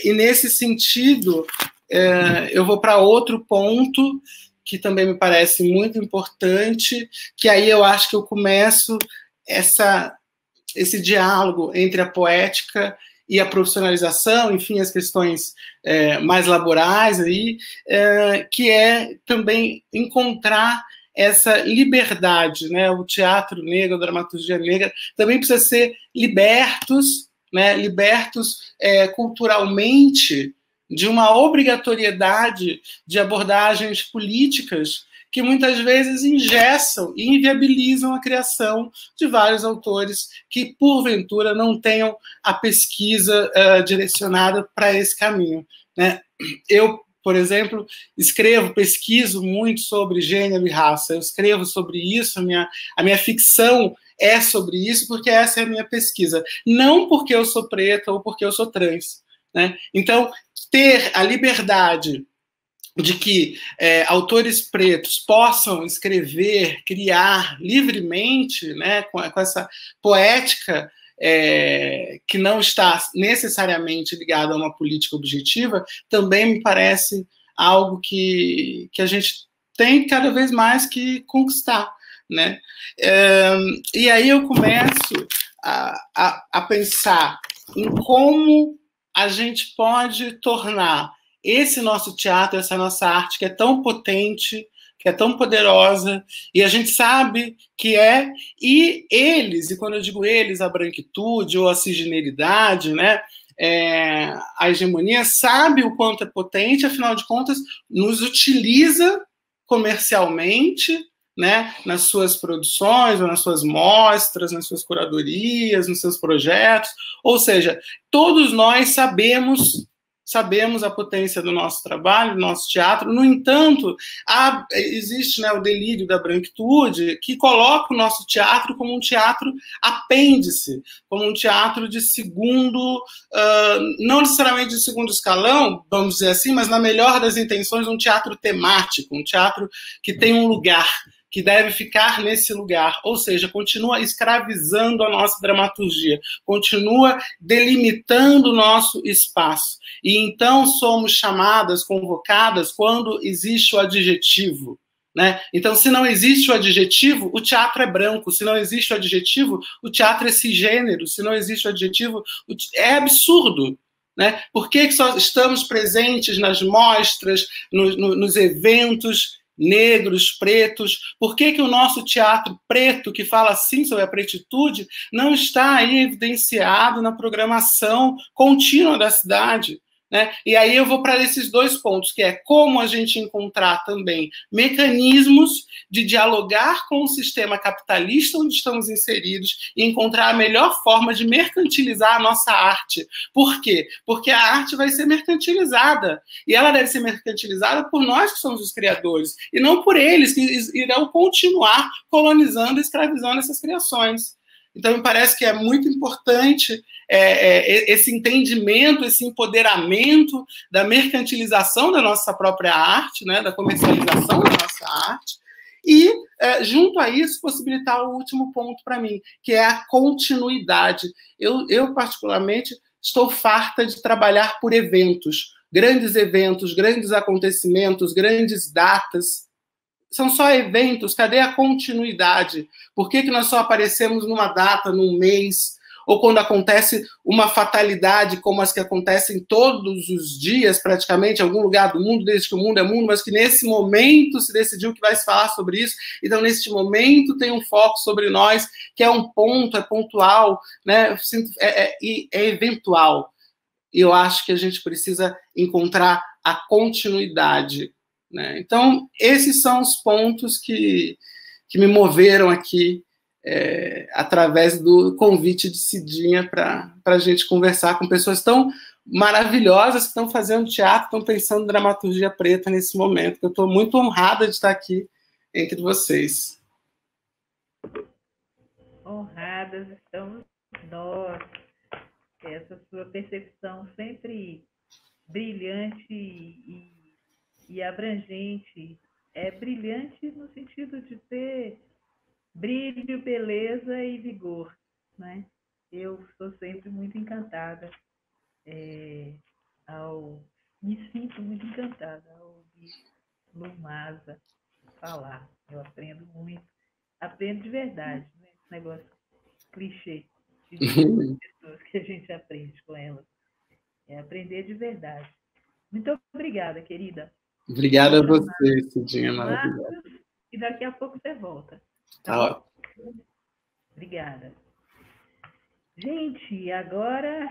E nesse sentido, eu vou para outro ponto que também me parece muito importante, que aí eu acho que eu começo esse diálogo entre a poética e a profissionalização, enfim, as questões mais laborais, aí, que é também encontrar essa liberdade, né? O teatro negro, a dramaturgia negra, também precisa ser libertos, né? Libertos culturalmente de uma obrigatoriedade de abordagens políticas que muitas vezes engessam e inviabilizam a criação de vários autores que, porventura, não tenham a pesquisa direcionada para esse caminho, né? Eu, por exemplo, pesquiso muito sobre gênero e raça, eu escrevo sobre isso, a minha ficção é sobre isso, porque essa é a minha pesquisa, não porque eu sou preta ou porque eu sou trans, né? Então, ter a liberdade de que autores pretos possam escrever, criar livremente, né, com essa poética que não está necessariamente ligada a uma política objetiva, também me parece algo que a gente tem cada vez mais que conquistar, né? E aí eu começo a pensar em como a gente pode tornar esse nosso teatro, essa nossa arte, que é tão potente, que é tão poderosa, e a gente sabe que e eles, e quando eu digo eles, a branquitude ou a cisgeneridade, né, a hegemonia, sabe o quanto é potente, afinal de contas, nos utiliza comercialmente, né, nas suas produções, ou nas suas mostras, nas suas curadorias, nos seus projetos, ou seja, todos nós sabemos a potência do nosso trabalho, do nosso teatro. No entanto, existe, né, o delírio da branquitude que coloca o nosso teatro como um teatro apêndice, como um teatro de segundo, não necessariamente de segundo escalão, vamos dizer assim, mas na melhor das intenções, um teatro temático, um teatro que tem um lugar, que deve ficar nesse lugar, ou seja, continua escravizando a nossa dramaturgia, continua delimitando o nosso espaço. E então somos chamadas, convocadas, quando existe o adjetivo, né? Então, se não existe o adjetivo, o teatro é branco. Se não existe o adjetivo, o teatro é cisgênero. Se não existe o adjetivo, é absurdo, né? Por que só estamos presentes nas mostras, nos eventos negros, pretos? Por que o nosso teatro preto, que fala assim sobre a pretitude, não está aí evidenciado na programação contínua da cidade? né? E aí eu vou para esses dois pontos, que é como a gente encontrar também mecanismos de dialogar com o sistema capitalista onde estamos inseridos e encontrar a melhor forma de mercantilizar a nossa arte. Por quê? Porque a arte vai ser mercantilizada, e ela deve ser mercantilizada por nós que somos os criadores, e não por eles, que irão continuar colonizando e escravizando essas criações. Então, me parece que é muito importante esse entendimento, esse empoderamento da mercantilização da nossa própria arte, né, da comercialização da nossa arte, e, junto a isso, possibilitar o último ponto para mim, que é a continuidade. Eu, particularmente, estou farta de trabalhar por eventos, grandes acontecimentos, grandes datas. São só eventos, cadê a continuidade? Por que nós só aparecemos numa data, num mês, ou quando acontece uma fatalidade como as que acontecem todos os dias, praticamente, em algum lugar do mundo, desde que o mundo é mundo, mas que nesse momento se decidiu que vai se falar sobre isso, então neste momento tem um foco sobre nós, que é um ponto, é pontual, né? É eventual. E eu acho que a gente precisa encontrar a continuidade, né? Então, esses são os pontos que me moveram aqui através do convite de Cidinha para a gente conversar com pessoas tão maravilhosas que estão fazendo teatro, estão pensando em dramaturgia preta nesse momento. Eu estou muito honrada de estar aqui entre vocês. Honradas estamos nós. Essa sua percepção sempre brilhante e abrangente. É brilhante no sentido de ter brilho, beleza e vigor, né? Eu sou sempre muito encantada, me sinto muito encantada ao ouvir Lumasa falar. Eu aprendo muito, aprendo de verdade, né? Esse negócio clichê de pessoas que a gente aprende com elas. É aprender de verdade. Muito obrigada, querida. Obrigada a você, Cidinha, maravilhosa. E daqui a pouco você volta. Tá. Obrigada. Gente, agora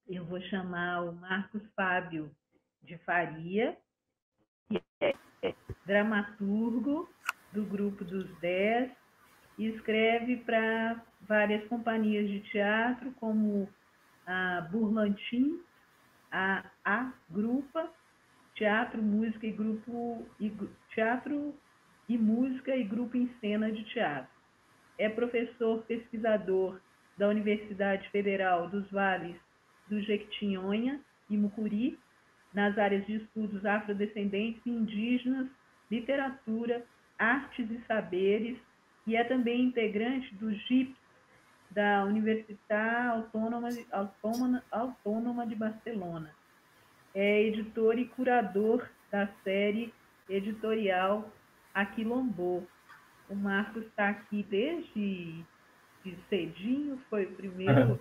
eu vou chamar o Marcos Fábio de Faria, que é dramaturgo do Grupo dos 10 e escreve para várias companhias de teatro, como a Burlantim, a Grupa, Teatro, Música e Grupo Teatro e Música e Grupo em Cena de Teatro. É professor pesquisador da Universidade Federal dos Vales do Jequitinhonha e Mucuri, nas áreas de estudos afrodescendentes e indígenas, literatura, artes e saberes, e é também integrante do GIPS, da Universitat Autônoma de Barcelona. É editor e curador da série editorial Aquilombô. O Marcos está aqui desde cedinho, foi o primeiro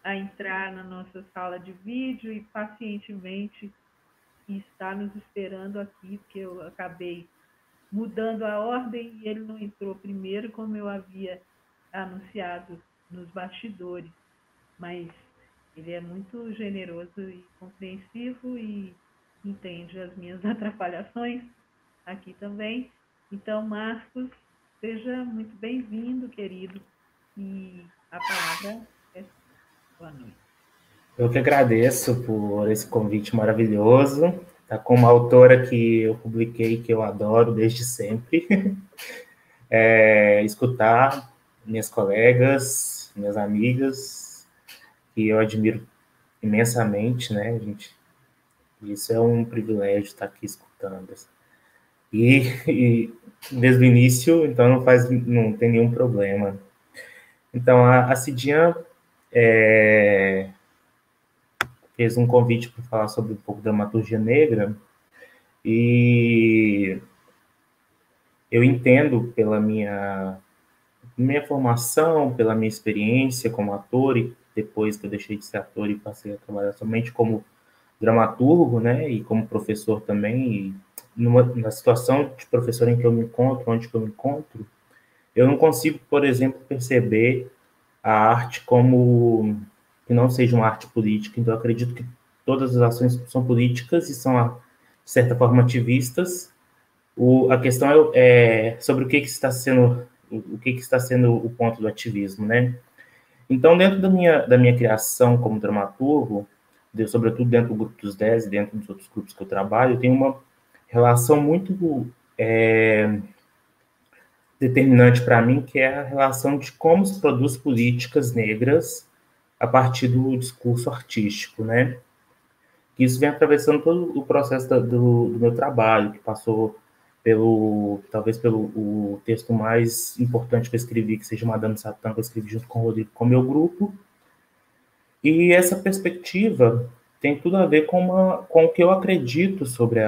a entrar na nossa sala de vídeo e pacientemente está nos esperando aqui, porque eu acabei mudando a ordem e ele não entrou primeiro, como eu havia anunciado nos bastidores, mas ele é muito generoso e compreensivo e entende as minhas atrapalhações aqui também. Então, Marcos, seja muito bem-vindo, querido, e a palavra é sua. Boa noite. Eu que agradeço por esse convite maravilhoso. Tá com uma autora que eu publiquei, que eu adoro desde sempre. Escutar minhas colegas, minhas amigas, que eu admiro imensamente, né, gente? Isso é um privilégio estar aqui escutando. E desde o início, então não tem nenhum problema. Então, a Cidinha fez um convite para falar sobre um pouco da dramaturgia negra, e eu entendo pela minha formação, pela minha experiência como ator, e depois que eu deixei de ser ator e passei a trabalhar somente como dramaturgo, né, e como professor também, e na situação de professor em que eu me encontro, onde eu me encontro, eu não consigo, por exemplo, perceber a arte como que não seja uma arte política. Então, eu acredito que todas as ações são políticas e são, de certa forma, ativistas. A questão é sobre o que está sendo o ponto do ativismo, né? Então, dentro da minha criação como dramaturgo, sobretudo dentro do Grupo dos 10 e dentro dos outros grupos que eu trabalho, eu tenho uma relação muito determinante para mim, que é a relação de como se produz políticas negras a partir do discurso artístico, né? Isso vem atravessando todo o processo do meu trabalho, que passou talvez pelo texto mais importante que eu escrevi, que seja Madame Satã, que eu escrevi junto com o Rodrigo, com o meu grupo. E essa perspectiva tem tudo a ver com o que eu acredito sobre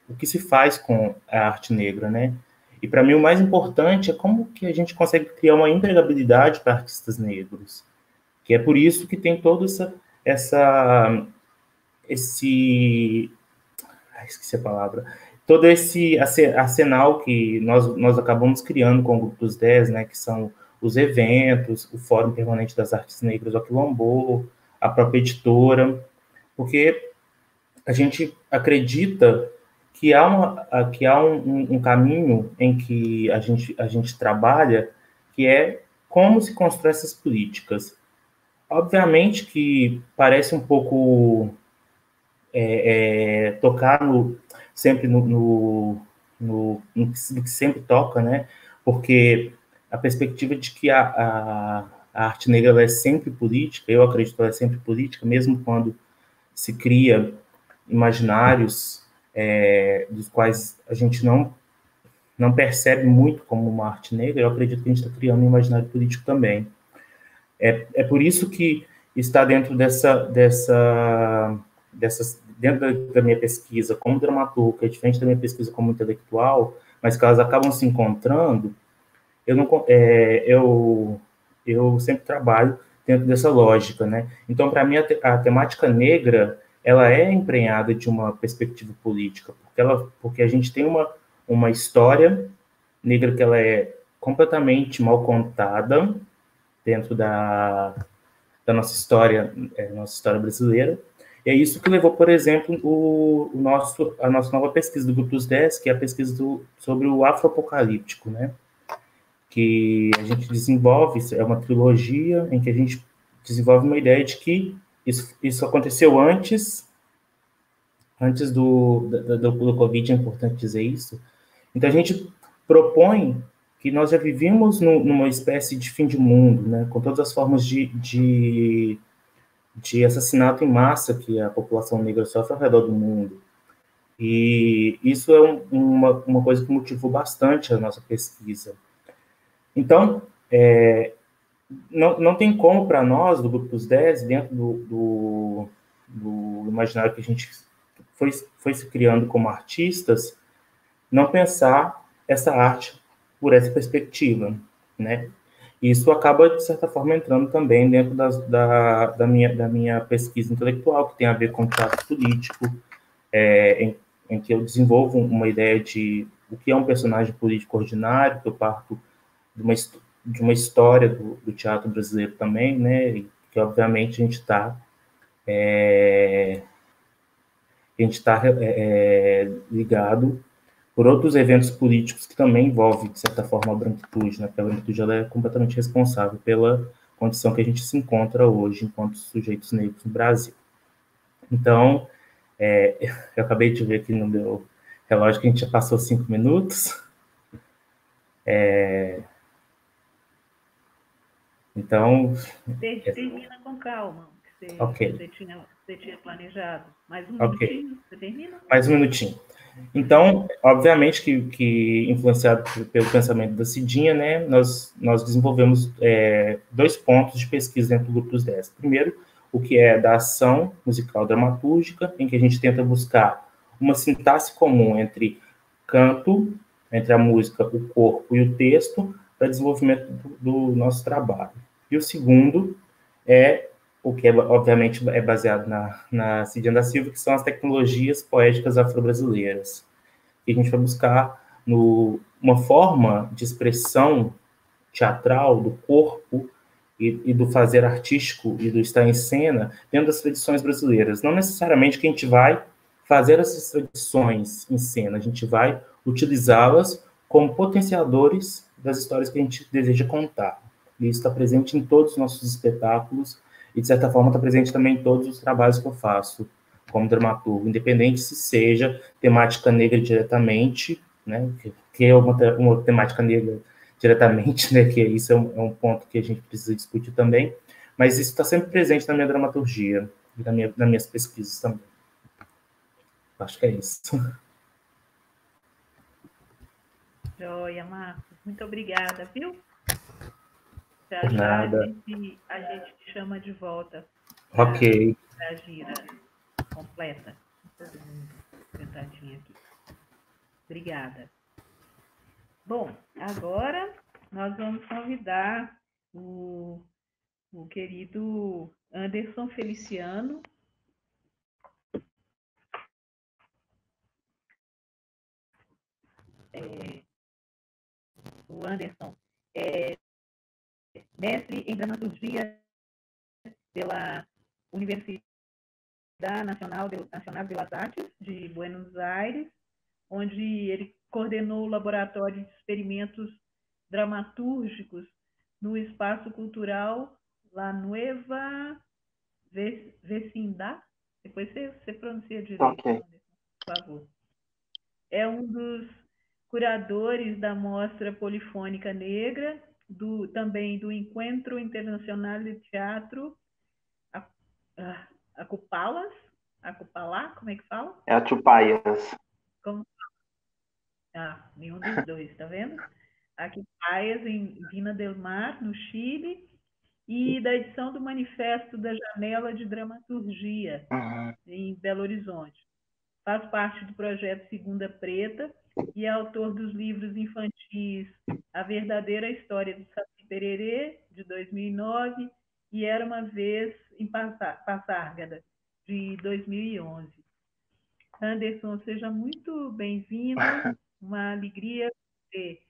o que se faz com a arte negra, né? E para mim o mais importante é como que a gente consegue criar uma empregabilidade para artistas negros, que é por isso que tem todo esqueci a palavra, todo esse arsenal que nós acabamos criando com o Grupo dos 10, né, que são os eventos, o Fórum Permanente das Artes Negras, o Aquilombô, a própria editora, porque a gente acredita que há um caminho em que a gente trabalha, que é como se constrói essas políticas. Obviamente que parece um pouco tocar sempre no que sempre toca, né? Porque a perspectiva de que a arte negra ela é sempre política, eu acredito que ela é sempre política, mesmo quando se cria imaginários dos quais a gente não percebe muito como uma arte negra, eu acredito que a gente está criando um imaginário político também. É por isso que está dentro dentro da minha pesquisa como dramaturgo, que é diferente da minha pesquisa como intelectual, mas que elas acabam se encontrando, eu sempre trabalho dentro dessa lógica, né? Então, para mim, a temática negra, ela é emprenhada de uma perspectiva política, porque a gente tem uma história negra que ela é completamente mal contada dentro da nossa história brasileira. E é isso que levou, por exemplo, a nossa nova pesquisa do Grupo dos 10, que é a pesquisa sobre o afroapocalíptico, né? Que a gente desenvolve, é uma trilogia em que a gente desenvolve uma ideia de que isso aconteceu antes do Covid, é importante dizer isso. Então, a gente propõe que nós já vivíamos numa espécie de fim de mundo, né? Com todas as formas de assassinato em massa que a população negra sofre ao redor do mundo. E isso é uma coisa que motivou bastante a nossa pesquisa. Então, não tem como para nós, do Grupo dos 10, dentro do imaginário que a gente foi se criando como artistas, não pensar essa arte por essa perspectiva, né? Isso acaba, de certa forma, entrando também dentro da minha pesquisa intelectual, que tem a ver com teatro político, em que eu desenvolvo uma ideia de o que é um personagem político ordinário, que eu parto de uma história do teatro brasileiro também, né? E que, obviamente, a gente está ligado por outros eventos políticos que também envolvem, de certa forma, a branquitude, né? Porque a branquitude ela é completamente responsável pela condição que a gente se encontra hoje enquanto sujeitos negros no Brasil. Então, eu acabei de ver aqui no meu relógio que a gente já passou 5 minutos. Então... Termina com calma, que você tinha planejado. Mais um minutinho, você termina? Mais um minutinho. Então, obviamente que influenciado pelo pensamento da Cidinha, né, nós desenvolvemos 2 pontos de pesquisa dentro do Grupo dos 10. Primeiro, o que é da ação musical dramatúrgica, em que a gente tenta buscar uma sintaxe comum entre canto, entre a música, o corpo e o texto, para desenvolvimento do nosso trabalho. E o segundo o que obviamente é baseado na Cidinha da Silva, que são as tecnologias poéticas afro-brasileiras. E a gente vai buscar uma forma de expressão teatral do corpo e do fazer artístico e do estar em cena dentro das tradições brasileiras. Não necessariamente que a gente vai fazer essas tradições em cena, a gente vai utilizá-las como potenciadores das histórias que a gente deseja contar. E isso está presente em todos os nossos espetáculos e, de certa forma, está presente também em todos os trabalhos que eu faço como dramaturgo, independente se seja temática negra diretamente, né, que é uma temática negra diretamente, né, que isso é um ponto que a gente precisa discutir também, mas isso está sempre presente na minha dramaturgia e nas minhas pesquisas também. Acho que é isso. Joia, Marcos. Muito obrigada, viu? Já Nada. a gente te chama de volta. Ok. Para a gira completa. Todo mundo sentadinho aqui. Obrigada. Bom, agora nós vamos convidar o querido Anderson Feliciano. O Anderson é mestre em dramaturgia pela Universidade Nacional de Belas Artes de Buenos Aires, onde ele coordenou o laboratório de experimentos dramatúrgicos no Espaço Cultural La Nueva Vecindad. Depois você pronuncia direito, Okay. por favor. É um dos curadores da Mostra Polifônica Negra, também do Encontro Internacional de Teatro Acupalas, como é que fala? É a Tupaias. Como? Nenhum dos dois, tá vendo? Acupalas, em Vina del Mar, no Chile, e da edição do Manifesto da Janela de Dramaturgia, em Belo Horizonte. Faz parte do projeto Segunda Preta e é autor dos livros infantis A Verdadeira História do Saci Pererê, de 2009, e Era uma Vez em Passárgada, de 2011. Anderson, seja muito bem-vindo. Uma alegria ter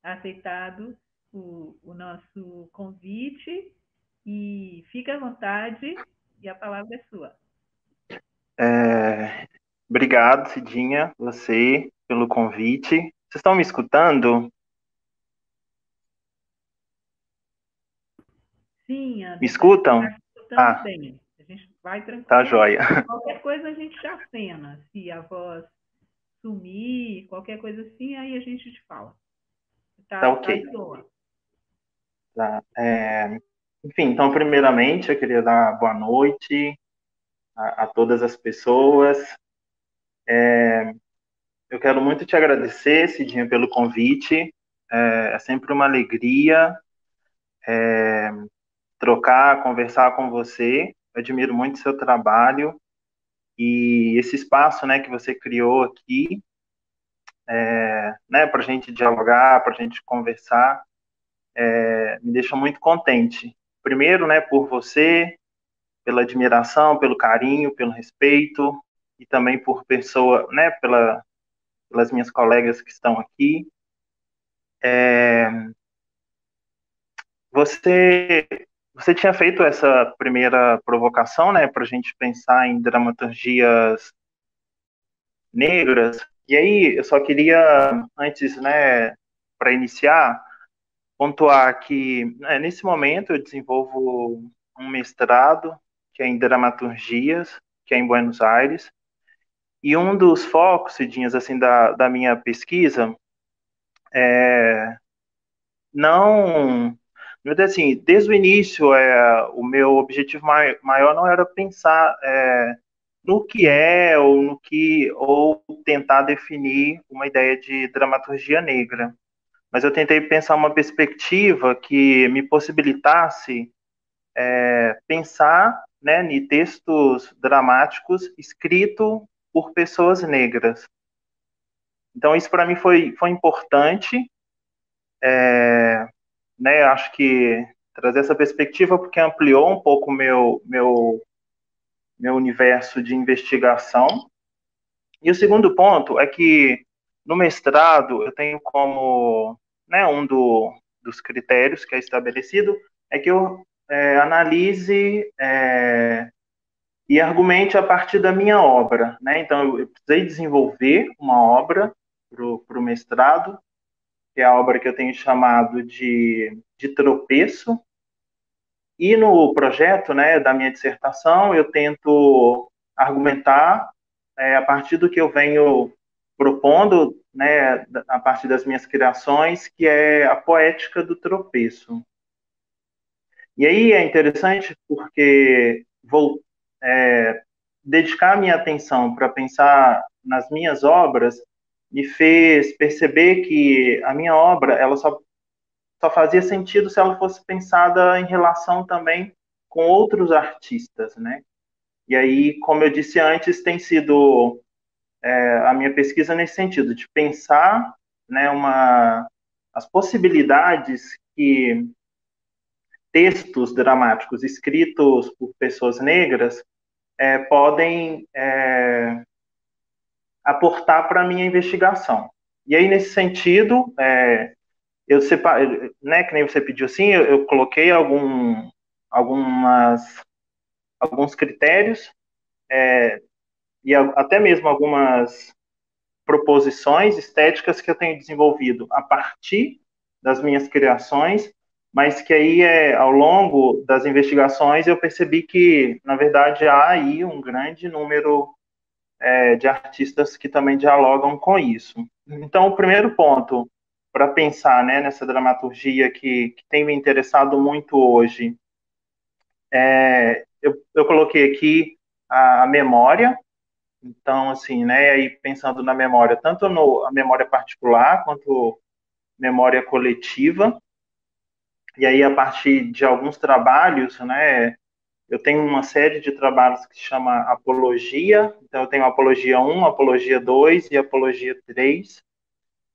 aceitado o nosso convite. E fica à vontade, e a palavra é sua. Obrigado, Cidinha, você, pelo convite. Vocês estão me escutando? Sim, Anderson. Me escutam? Está escutando bem. A gente vai tranquilo. Tá joia. Qualquer coisa a gente já acena. Se a voz sumir, qualquer coisa assim, aí a gente te fala. Tá ok. Tá boa. Tá. Enfim, então, primeiramente, eu queria dar boa noite a todas as pessoas. Eu quero muito te agradecer, Cidinha, pelo convite. É sempre uma alegria trocar, conversar com você. Eu admiro muito o seu trabalho e esse espaço, né, que você criou aqui, né, para a gente dialogar, para a gente conversar, me deixa muito contente. Primeiro, né, por você, pela admiração, pelo carinho, pelo respeito, e também por pessoa, né, pelas minhas colegas que estão aqui. Você tinha feito essa primeira provocação, né, para a gente pensar em dramaturgias negras, e aí eu só queria, antes, né, para iniciar, pontuar que, né, nesse momento eu desenvolvo um mestrado, que é em dramaturgias, que é em Buenos Aires, e um dos focos, Cidinhas, assim, da minha pesquisa não, assim, desde o início, o meu objetivo maior não era pensar no que é ou tentar definir uma ideia de dramaturgia negra, mas eu tentei pensar uma perspectiva que me possibilitasse pensar, né, em textos dramáticos escritos por pessoas negras. Então isso para mim foi importante, né? Acho que trazer essa perspectiva porque ampliou um pouco meu universo de investigação. E o segundo ponto é que no mestrado eu tenho como, né, dos critérios que é estabelecido é que eu analise e argumente a partir da minha obra, né? Então, eu precisei desenvolver uma obra para o mestrado, que é a obra que eu tenho chamado de Tropeço. E no projeto, né, da minha dissertação, eu tento argumentar a partir do que eu venho propondo, né, a partir das minhas criações, que é a poética do tropeço. E aí é interessante porque vou dedicar minha atenção para pensar nas minhas obras me fez perceber que a minha obra ela só fazia sentido se ela fosse pensada em relação também com outros artistas, né? E aí, como eu disse antes, tem sido a minha pesquisa nesse sentido, de pensar, né, as possibilidades que textos dramáticos escritos por pessoas negras podem aportar para a minha investigação. E aí, nesse sentido, eu separei, né, que nem você pediu assim, eu coloquei alguns critérios e até mesmo algumas proposições estéticas que eu tenho desenvolvido a partir das minhas criações, mas que aí, ao longo das investigações, eu percebi que, na verdade, há aí um grande número de artistas que também dialogam com isso. Então, o primeiro ponto para pensar, né, nessa dramaturgia que tem me interessado muito hoje, eu coloquei aqui a memória. Então, assim, né, aí pensando na memória, tanto a memória particular quanto memória coletiva. E aí, a partir de alguns trabalhos, né, eu tenho uma série de trabalhos que se chama Apologia. Então, eu tenho Apologia 1, Apologia 2 e Apologia 3.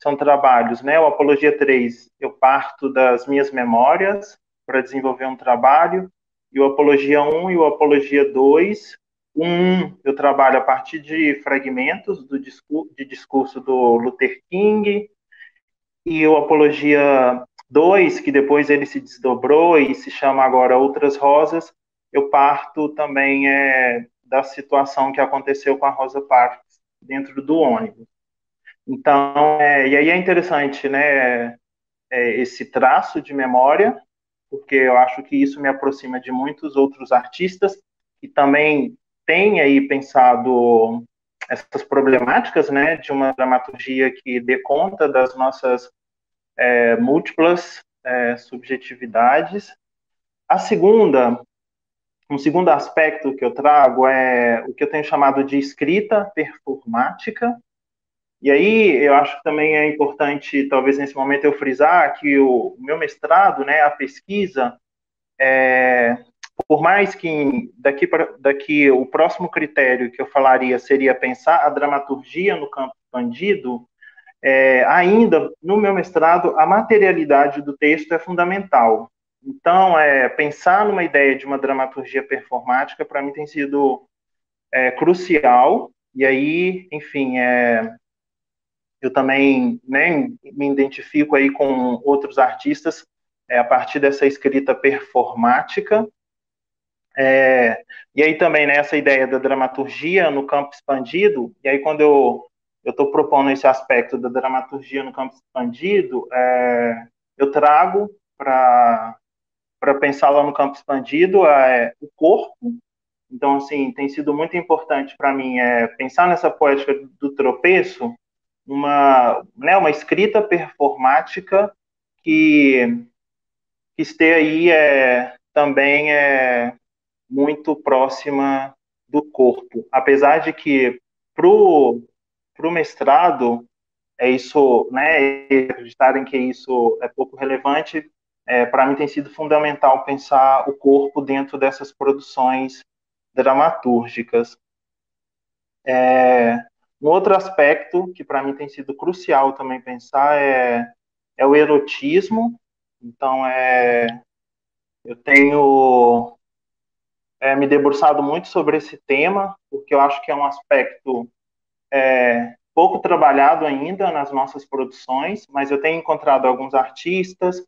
São trabalhos, né? O Apologia 3, eu parto das minhas memórias para desenvolver um trabalho. E o Apologia 1 e o Apologia 2, o 1 eu trabalho a partir de fragmentos de discurso do Luther King. E o Apologia 2, que depois ele se desdobrou e se chama agora Outras Rosas, eu parto também da situação que aconteceu com a Rosa Parks dentro do ônibus. Então, e aí é interessante, né, esse traço de memória, porque eu acho que isso me aproxima de muitos outros artistas que também têm aí pensado essas problemáticas, né, de uma dramaturgia que dê conta das nossas múltiplas subjetividades. Um segundo aspecto que eu trago é o que eu tenho chamado de escrita performática. E aí eu acho que também é importante, talvez nesse momento, eu frisar que o meu mestrado, né, a pesquisa, por mais que daqui o próximo critério que eu falaria seria pensar a dramaturgia no campo expandido, ainda no meu mestrado a materialidade do texto é fundamental. Então, pensar numa ideia de uma dramaturgia performática, para mim, tem sido crucial. E aí, enfim, eu também, né, me identifico aí com outros artistas a partir dessa escrita performática. E aí também, né, essa ideia da dramaturgia no campo expandido, e aí quando eu estou propondo esse aspecto da dramaturgia no campo expandido, eu trago para pensar lá no campo expandido o corpo. Então, assim, tem sido muito importante para mim pensar nessa poética do tropeço, uma escrita performática que esteja aí também muito próxima do corpo. Apesar de que pro mestrado isso, né, acreditarem que isso é pouco relevante, para mim tem sido fundamental pensar o corpo dentro dessas produções dramatúrgicas. Um outro aspecto que para mim tem sido crucial também pensar é o erotismo. Então, eu tenho me debruçado muito sobre esse tema, porque eu acho que é um aspecto pouco trabalhado ainda nas nossas produções, mas eu tenho encontrado alguns artistas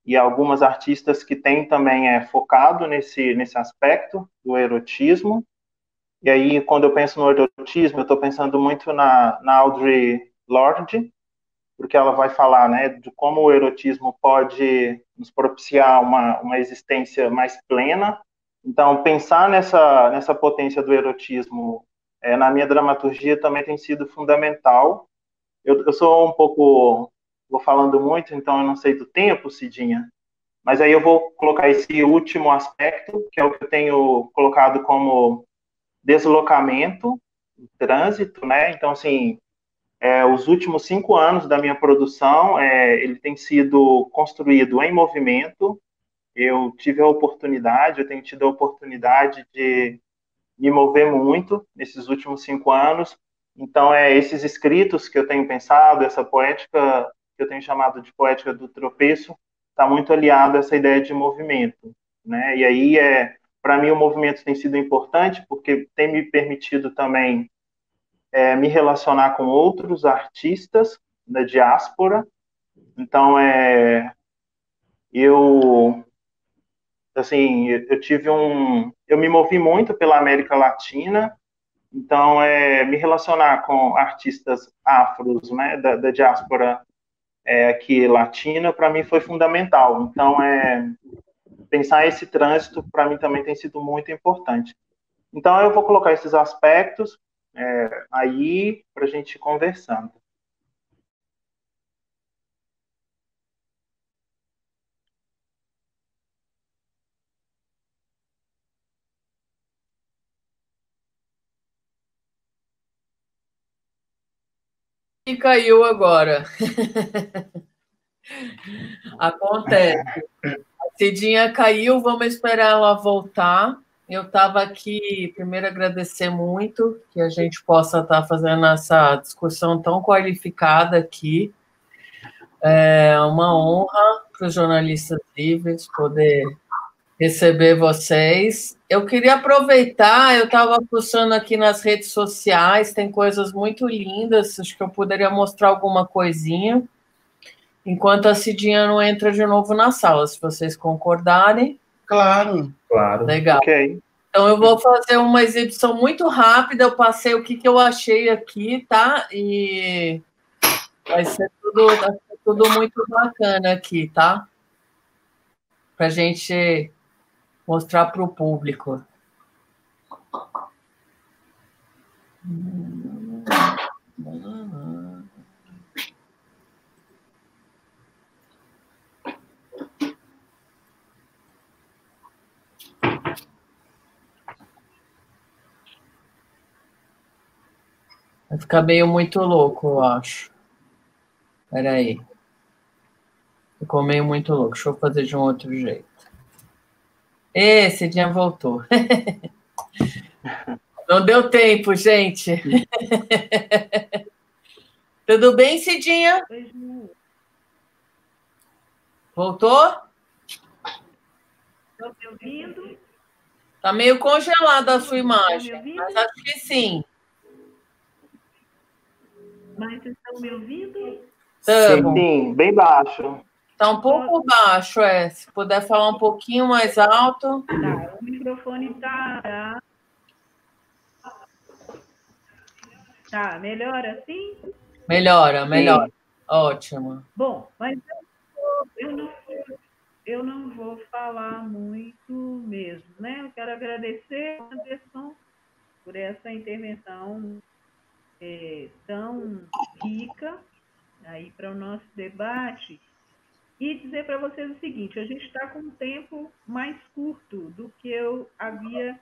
e algumas artistas que têm também focado nesse aspecto do erotismo. E aí, quando eu penso no erotismo, eu estou pensando muito na Audre Lorde, porque ela vai falar, né, de como o erotismo pode nos propiciar uma existência mais plena. Então, pensar nessa potência do erotismo na minha dramaturgia também tem sido fundamental. Eu sou um pouco, vou falando muito, então eu não sei do tempo, Cidinha, mas aí eu vou colocar esse último aspecto, que é o que eu tenho colocado como deslocamento, trânsito, né? Então, assim, os últimos 5 anos da minha produção, ele tem sido construído em movimento. Eu tenho tido a oportunidade de me mover muito nesses últimos 5 anos. Então, esses escritos que eu tenho pensado, essa poética que eu tenho chamado de poética do tropeço, está muito aliado a essa ideia de movimento, né? E aí, para mim, o movimento tem sido importante porque tem me permitido também me relacionar com outros artistas da diáspora. Então, eu assim, eu me movi muito pela América Latina. Então, me relacionar com artistas afros, né, da diáspora aqui latina, para mim foi fundamental. Então, pensar esse trânsito, para mim também tem sido muito importante. Então, eu vou colocar esses aspectos aí para a gente ir conversando. E caiu agora. Acontece. A Cidinha caiu, vamos esperar ela voltar. Eu estava aqui, primeiro agradecer muito que a gente possa estar fazendo essa discussão tão qualificada aqui. É uma honra para os jornalistas livres poder receber vocês. Eu queria aproveitar, eu estava fuçando aqui nas redes sociais, tem coisas muito lindas, acho que eu poderia mostrar alguma coisinha, enquanto a Cidinha não entra de novo na sala, se vocês concordarem. Claro. Legal. Okay. Então, eu vou fazer uma exibição muito rápida, eu passei o que eu achei aqui, tá? E vai ser tudo muito bacana aqui, tá? Para a gente mostrar para o público. Vai ficar meio muito louco, eu acho. Espera aí. Ficou meio muito louco. Deixa eu fazer de um outro jeito. Cidinha voltou. Não deu tempo, gente. Tudo bem, Cidinha? Voltou? Estão me ouvindo? Está meio congelada a sua imagem, mas acho que sim. Mas estão me ouvindo? Sim, bem baixo. Está um pouco baixo, se puder falar um pouquinho mais alto. Tá, o microfone está... Tá, melhora assim? Melhora. Ótimo. Bom, mas eu não vou falar muito mesmo, né? Eu quero agradecer, Anderson, por essa intervenção tão rica aí para o nosso debate e dizer para vocês o seguinte: a gente está com um tempo mais curto do que eu havia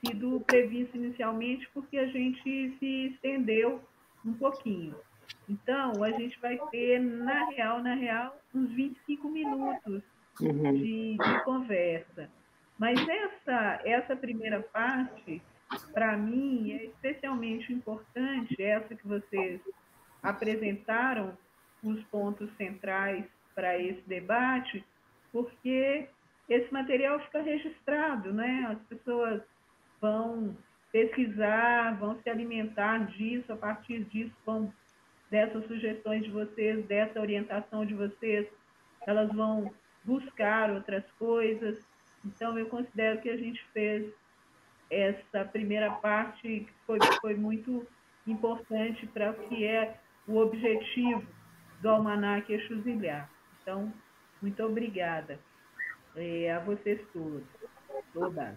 sido previsto inicialmente, porque a gente se estendeu um pouquinho. Então, a gente vai ter, na real, uns 25 minutos de conversa. Mas essa primeira parte, para mim, é especialmente importante, essa que vocês apresentaram os pontos centrais para esse debate, porque esse material fica registrado, né? As pessoas vão pesquisar, vão se alimentar disso, a partir disso, dessas sugestões de vocês, dessa orientação de vocês, elas vão buscar outras coisas. Então, eu considero que a gente fez essa primeira parte que foi muito importante para o que é o objetivo do Almanac Exuzilhar. Então, muito obrigada a vocês todas.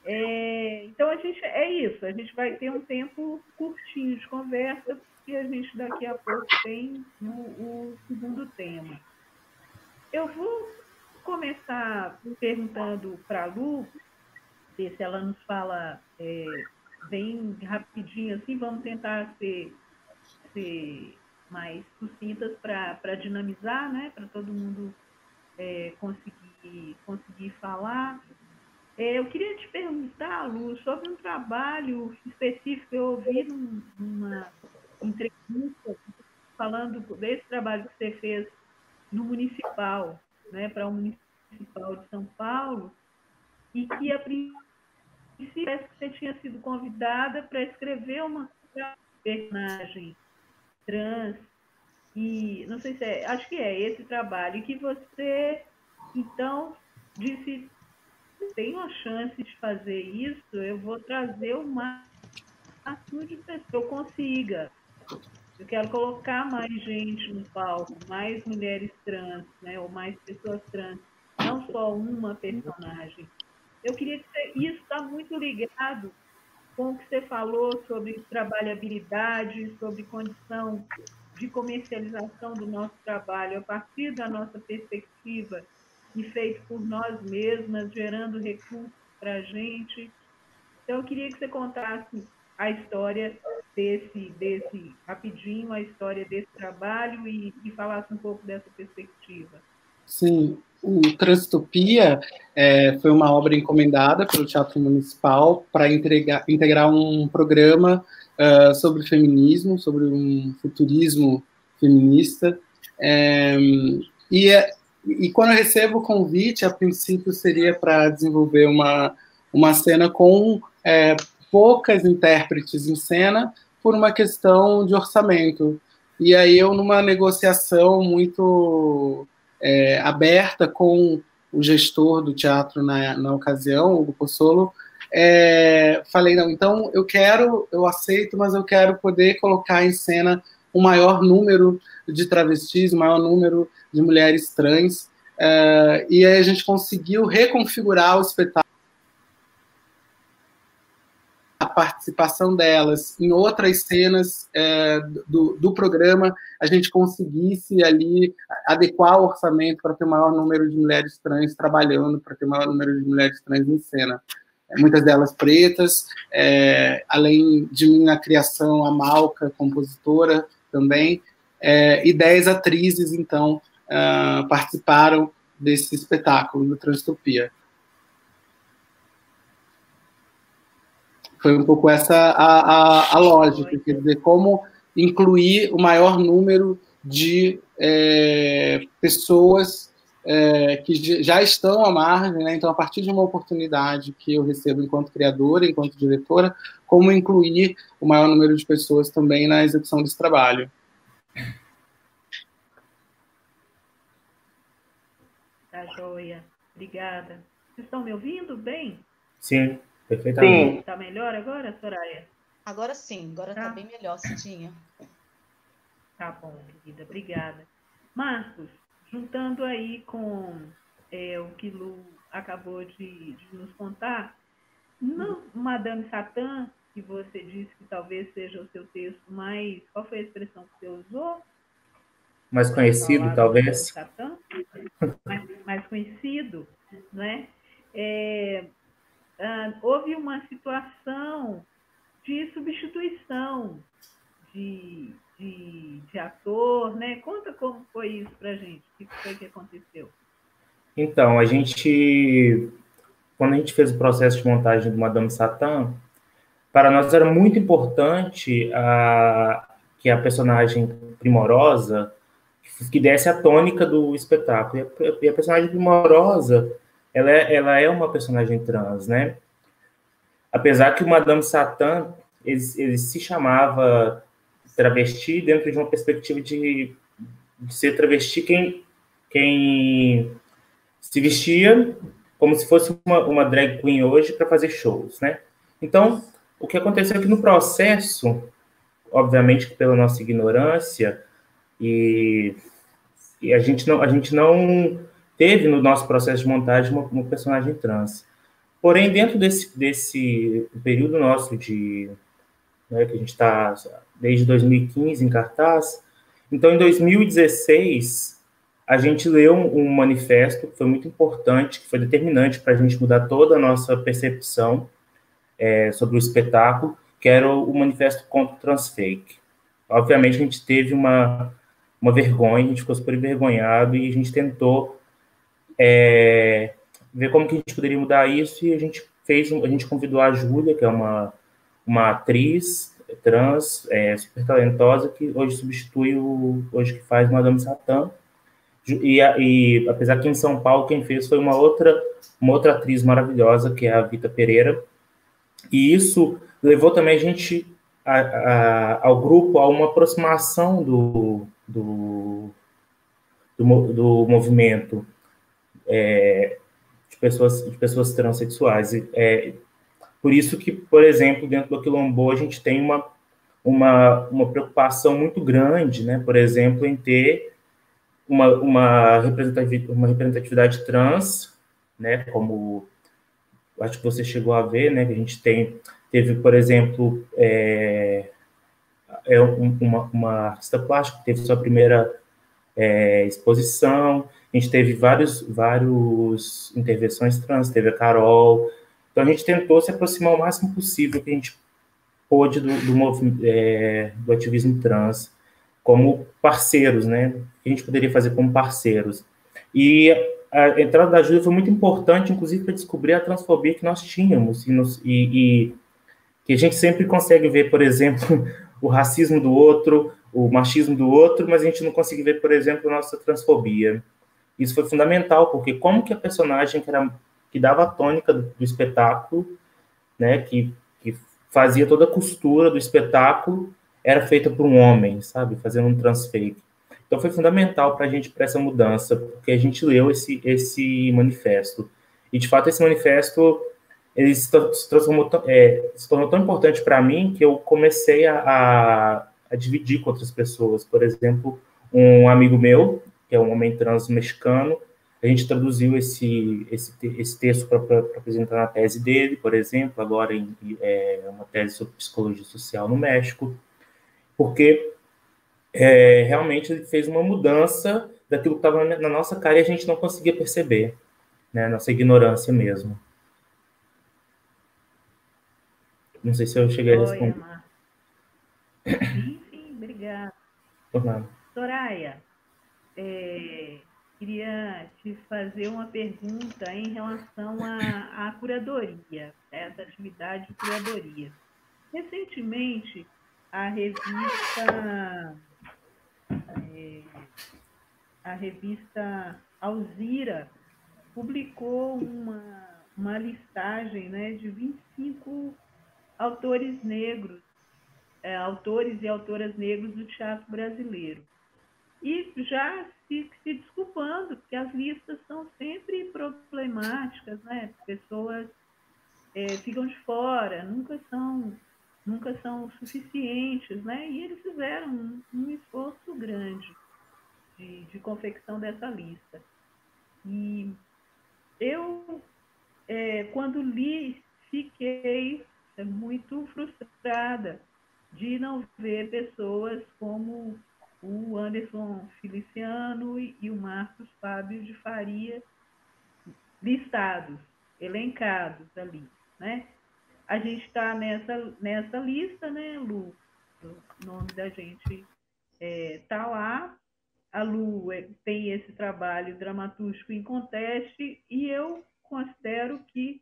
Então, é isso. A gente vai ter um tempo curtinho de conversa, porque a gente daqui a pouco tem o segundo tema. Eu vou começar perguntando para a Lu, ver se ela nos fala bem rapidinho, assim, vamos tentar ser mais sucintas para dinamizar, né? Para todo mundo conseguir falar. Eu queria te perguntar, Lu, sobre um trabalho específico. Eu ouvi numa entrevista falando desse trabalho que você fez no Municipal, né, para o Municipal de São Paulo, e que a princípio parece que você tinha sido convidada para escrever uma personagem trans, e não sei se acho que é esse trabalho, e que você, então, disse: tenho a chance de fazer isso, eu vou trazer o máximo de pessoas que eu consiga. Eu quero colocar mais gente no palco, mais mulheres trans, né, ou mais pessoas trans, não só uma personagem. Eu queria que isso está muito ligado com o que você falou sobre trabalhabilidade, sobre condição de comercialização do nosso trabalho a partir da nossa perspectiva e feito por nós mesmas, gerando recursos para a gente. Então, eu queria que você contasse a história desse rapidinho, a história desse trabalho e falasse um pouco dessa perspectiva. Sim, o Transtopia foi uma obra encomendada pelo Teatro Municipal para integrar um programa sobre feminismo, sobre um futurismo feminista. E quando eu recebo o convite, a princípio seria para desenvolver uma cena com poucas intérpretes em cena por uma questão de orçamento. E aí eu, numa negociação muito aberta com o gestor do teatro na ocasião, o Hugo Pozzolo, falei, não, então eu aceito, mas eu quero poder colocar em cena um maior número de travestis, um maior número de mulheres trans, e aí a gente conseguiu reconfigurar o espetáculo, a participação delas em outras cenas do programa, a gente conseguisse ali adequar o orçamento para ter o maior número de mulheres trans trabalhando, para ter o maior número de mulheres trans em cena. Muitas delas pretas, além de mim na criação, a Malca, compositora também, e 10 atrizes, então, participaram desse espetáculo do Transtopia. Foi um pouco essa a lógica, quer dizer, como incluir o maior número de pessoas que já estão à margem, né? Então, a partir de uma oportunidade que eu recebo enquanto criadora, enquanto diretora, como incluir o maior número de pessoas também na execução desse trabalho. Tá joia. Obrigada. Vocês estão me ouvindo bem? Sim, perfeitamente. Está melhor agora, Soraya? Agora sim, agora está bem melhor, Cidinha. Tá bom, querida, obrigada. Marcos, juntando aí com o que Lu acabou de nos contar, no Madame Satã, que você disse que talvez seja o seu texto mais... Qual foi a expressão que você usou? Mais conhecido, talvez. Satã, mais conhecido, né? Houve uma situação de substituição de ator, né? Conta como foi isso para a gente, o que foi que aconteceu? Então, quando a gente fez o processo de montagem do Madame Satã, para nós era muito importante que a personagem Primorosa que desse a tônica do espetáculo. E a personagem Primorosa, ela é uma personagem trans, né? Apesar que o Madame Satã, ele se chamava travesti dentro de uma perspectiva de ser travesti quem quem se vestia como se fosse uma drag queen hoje para fazer shows, né? Então, o que aconteceu é que no processo, obviamente que pela nossa ignorância, e a gente não teve no nosso processo de montagem uma personagem trans. Porém, dentro desse período nosso de, né, que a gente está desde 2015 em cartaz, então em 2016 a gente leu um manifesto que foi muito importante, que foi determinante para a gente mudar toda a nossa percepção sobre o espetáculo, que era o manifesto contra o transfake. Obviamente a gente teve uma vergonha, a gente ficou super envergonhado e a gente tentou ver como que a gente poderia mudar isso, e a gente convidou a Júlia, que é uma atriz trans super talentosa, que hoje substitui hoje que faz Madame Satã, e apesar que em São Paulo quem fez foi uma outra atriz maravilhosa, que é a Vita Pereira, e isso levou também a gente ao grupo a uma aproximação do movimento de pessoas transexuais. Por isso que, por exemplo, dentro do Aquilombô, a gente tem uma preocupação muito grande, né? Por exemplo, em ter uma representatividade trans, né? Como acho que você chegou a ver, né? Que a gente teve, por exemplo, uma artista plástica que teve sua primeira exposição. A gente teve vários intervenções trans, teve a Carol. Então, a gente tentou se aproximar o máximo possível que a gente pôde do ativismo trans, como parceiros, né? O que a gente poderia fazer como parceiros. E a entrada da Júlia foi muito importante, inclusive, para descobrir a transfobia que nós tínhamos, e que a gente sempre consegue ver, por exemplo, o racismo do outro, o machismo do outro, mas a gente não consegue ver, por exemplo, a nossa transfobia. Isso foi fundamental, porque como que a personagem que dava a tônica do espetáculo, né, que fazia toda a costura do espetáculo, era feita por um homem, sabe, fazendo um transfake. Então foi fundamental para a gente, para essa mudança, porque a gente leu esse manifesto. E, de fato, esse manifesto ele se tornou tão importante para mim que eu comecei a dividir com outras pessoas. Por exemplo, um amigo meu, que é um homem trans mexicano, a gente traduziu esse texto para apresentar na tese dele, por exemplo, agora uma tese sobre psicologia social no México, porque realmente ele fez uma mudança daquilo que estava na nossa cara e a gente não conseguia perceber, né? Nossa ignorância mesmo. Não sei se eu cheguei a responder. Sim, obrigada. Por nada. Soraya, queria te fazer uma pergunta em relação à curadoria, essa atividade de curadoria. Recentemente, a revista Alzira publicou uma listagem, né, de 25 autores negros, autores e autoras negros do teatro brasileiro. E já se desculpando, porque as listas são sempre problemáticas, né? Pessoas ficam de fora, nunca são suficientes, né? E eles fizeram um esforço grande de confecção dessa lista. E eu, quando li, fiquei muito frustrada de não ver pessoas como o Anderson Feliciano e o Marcos Fábio de Faria listados, elencados ali, né? A gente está nessa lista, né, Lu? O nome da gente está lá. A Lu tem esse trabalho dramatúrgico em conteste e eu considero que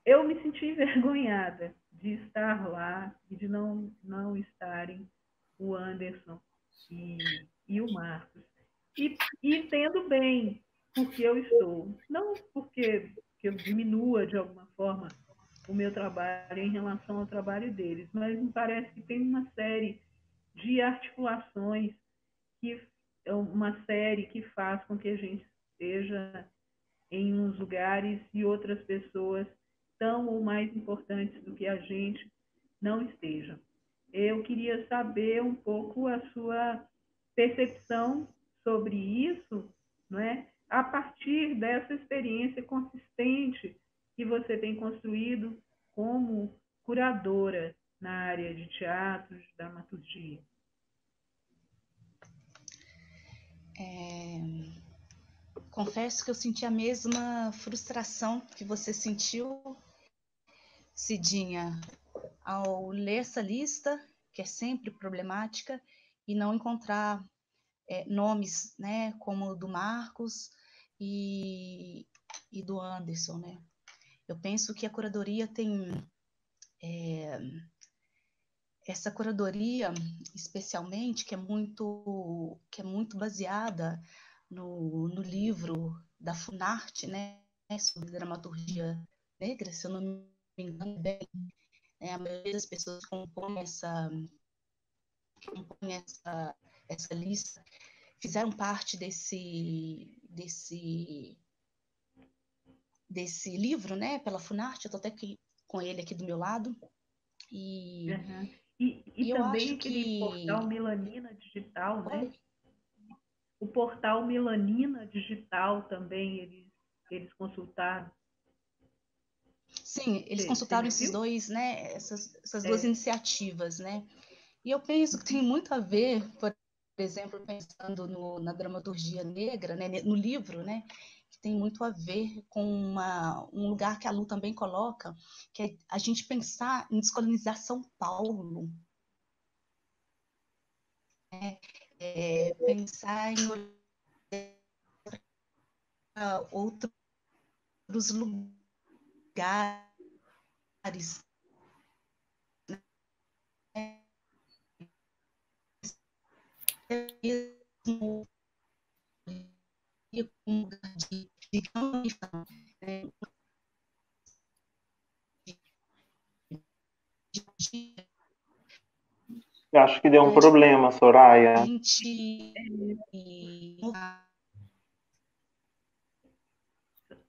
eu me senti envergonhada de estar lá e de não estarem o Anderson e o Marcos. E entendo bem porque eu estou. Não porque eu diminua de alguma forma o meu trabalho em relação ao trabalho deles, mas me parece que tem uma série de articulações que uma série que faz com que a gente esteja em uns lugares e outras pessoas tão ou mais importantes do que a gente não estejam. Eu queria saber um pouco a sua percepção sobre isso, não é? A partir dessa experiência consistente que você tem construído como curadora na área de teatro, de dramaturgia. Confesso que eu senti a mesma frustração que você sentiu, Cidinha, ao ler essa lista, que é sempre problemática, e não encontrar nomes, né, como o do Marcos e do Anderson, né? Eu penso que a curadoria tem... essa curadoria, especialmente, que é muito baseada no livro da Funarte, né, sobre dramaturgia negra, se eu não me engano bem, a maioria das pessoas que compõem essa lista fizeram parte desse livro, né, pela Funarte. Eu estou até aqui com ele aqui do meu lado. E eu também acho aquele portal Melanina Digital, né? Oi? O portal Melanina Digital também eles consultaram. Sim, eles consultaram esses dois, né? Essas duas iniciativas, né? E eu penso que tem muito a ver, por exemplo, pensando na dramaturgia negra, né? No livro, né? Que tem muito a ver com um lugar que a Lu também coloca, que é a gente pensar em descolonizar São Paulo. Pensar em outros lugares, né? Um lugar de Eu acho que deu um problema, Soraya.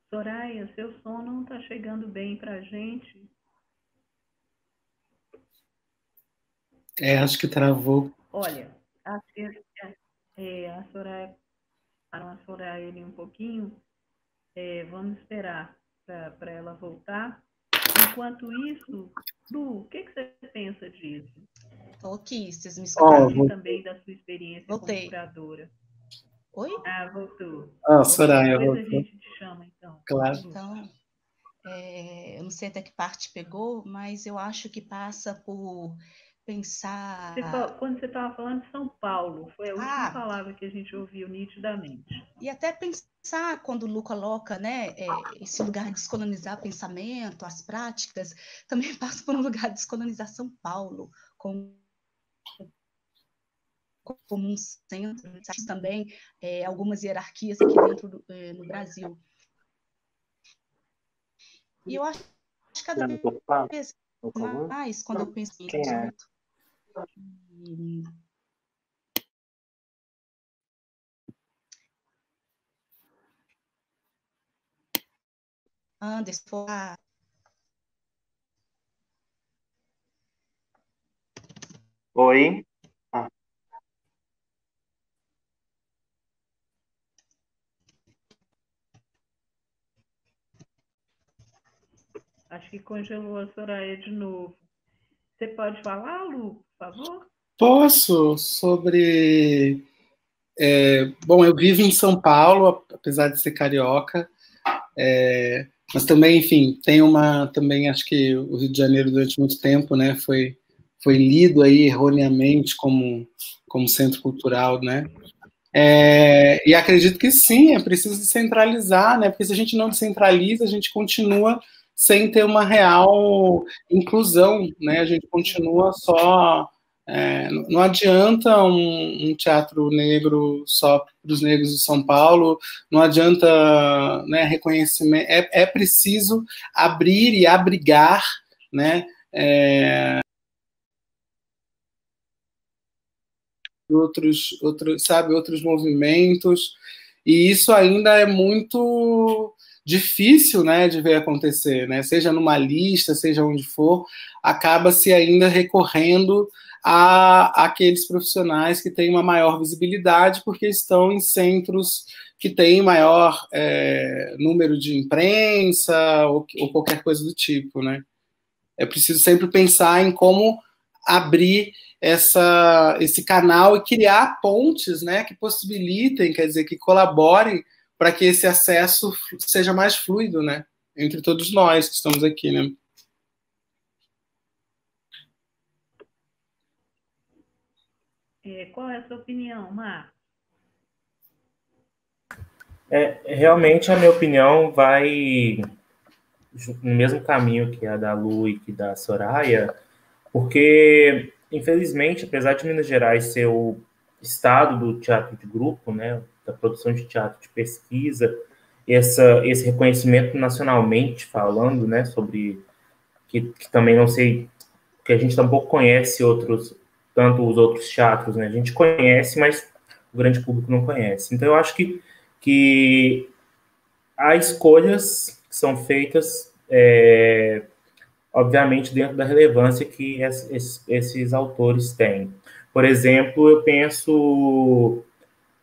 Soraya, seu som não está chegando bem para a gente. Acho que travou. Olha, a Soraya, para a Soraya ali um pouquinho, vamos esperar para ela voltar. Enquanto isso, Lu, o que você pensa disso? Estou aqui, vocês me escutaram? Também da sua experiência como curadora. Oi? Voltou. Soraya, depois voltou. a gente te chama, então. Claro. Então, eu não sei até que parte pegou, mas eu acho que passa por pensar... Quando você estava falando de São Paulo, foi a última palavra que a gente ouviu nitidamente. E até pensar, quando o Lu coloca, né, esse lugar de descolonizar pensamento, as práticas, também passa por um lugar de descolonizar São Paulo, como um centro, também algumas hierarquias aqui dentro no Brasil. E eu acho que cada vez mais, quando eu penso nesse assunto, Anderson, Oi? Acho que congelou a Soraya de novo. Você pode falar, Lu, por favor? Posso, sobre... bom, eu vivo em São Paulo, apesar de ser carioca, mas também, enfim, tem também acho que o Rio de Janeiro durante muito tempo, né, foi lido aí erroneamente como centro cultural, né, e acredito que sim, é preciso descentralizar, né, porque se a gente não descentraliza, a gente continua sem ter uma real inclusão, né, a gente continua só... não adianta um teatro negro só para os negros de São Paulo, não adianta, né, reconhecimento, é preciso abrir e abrigar, né, sabe, outros movimentos, e isso ainda é muito difícil, né, de ver acontecer, né, seja numa lista, seja onde for, acaba-se ainda recorrendo a aqueles profissionais que têm uma maior visibilidade, porque estão em centros que têm maior número de imprensa ou qualquer coisa do tipo, né. É preciso sempre pensar em como abrir esse canal e criar pontes, né, que possibilitem, quer dizer, que colaborem para que esse acesso seja mais fluido, né, entre todos nós que estamos aqui, né. Qual é a sua opinião, Marcos? Realmente, a minha opinião vai no mesmo caminho que a da Lu e que da Soraya, porque, infelizmente, apesar de Minas Gerais ser o estado do teatro de grupo, né, da produção de teatro de pesquisa, esse reconhecimento nacionalmente falando, né, sobre que também não sei, que a gente tampouco conhece tanto os outros teatros, né, a gente conhece, mas o grande público não conhece. Então, eu acho que há escolhas que são feitas, obviamente, dentro da relevância que esses autores têm. Por exemplo, eu penso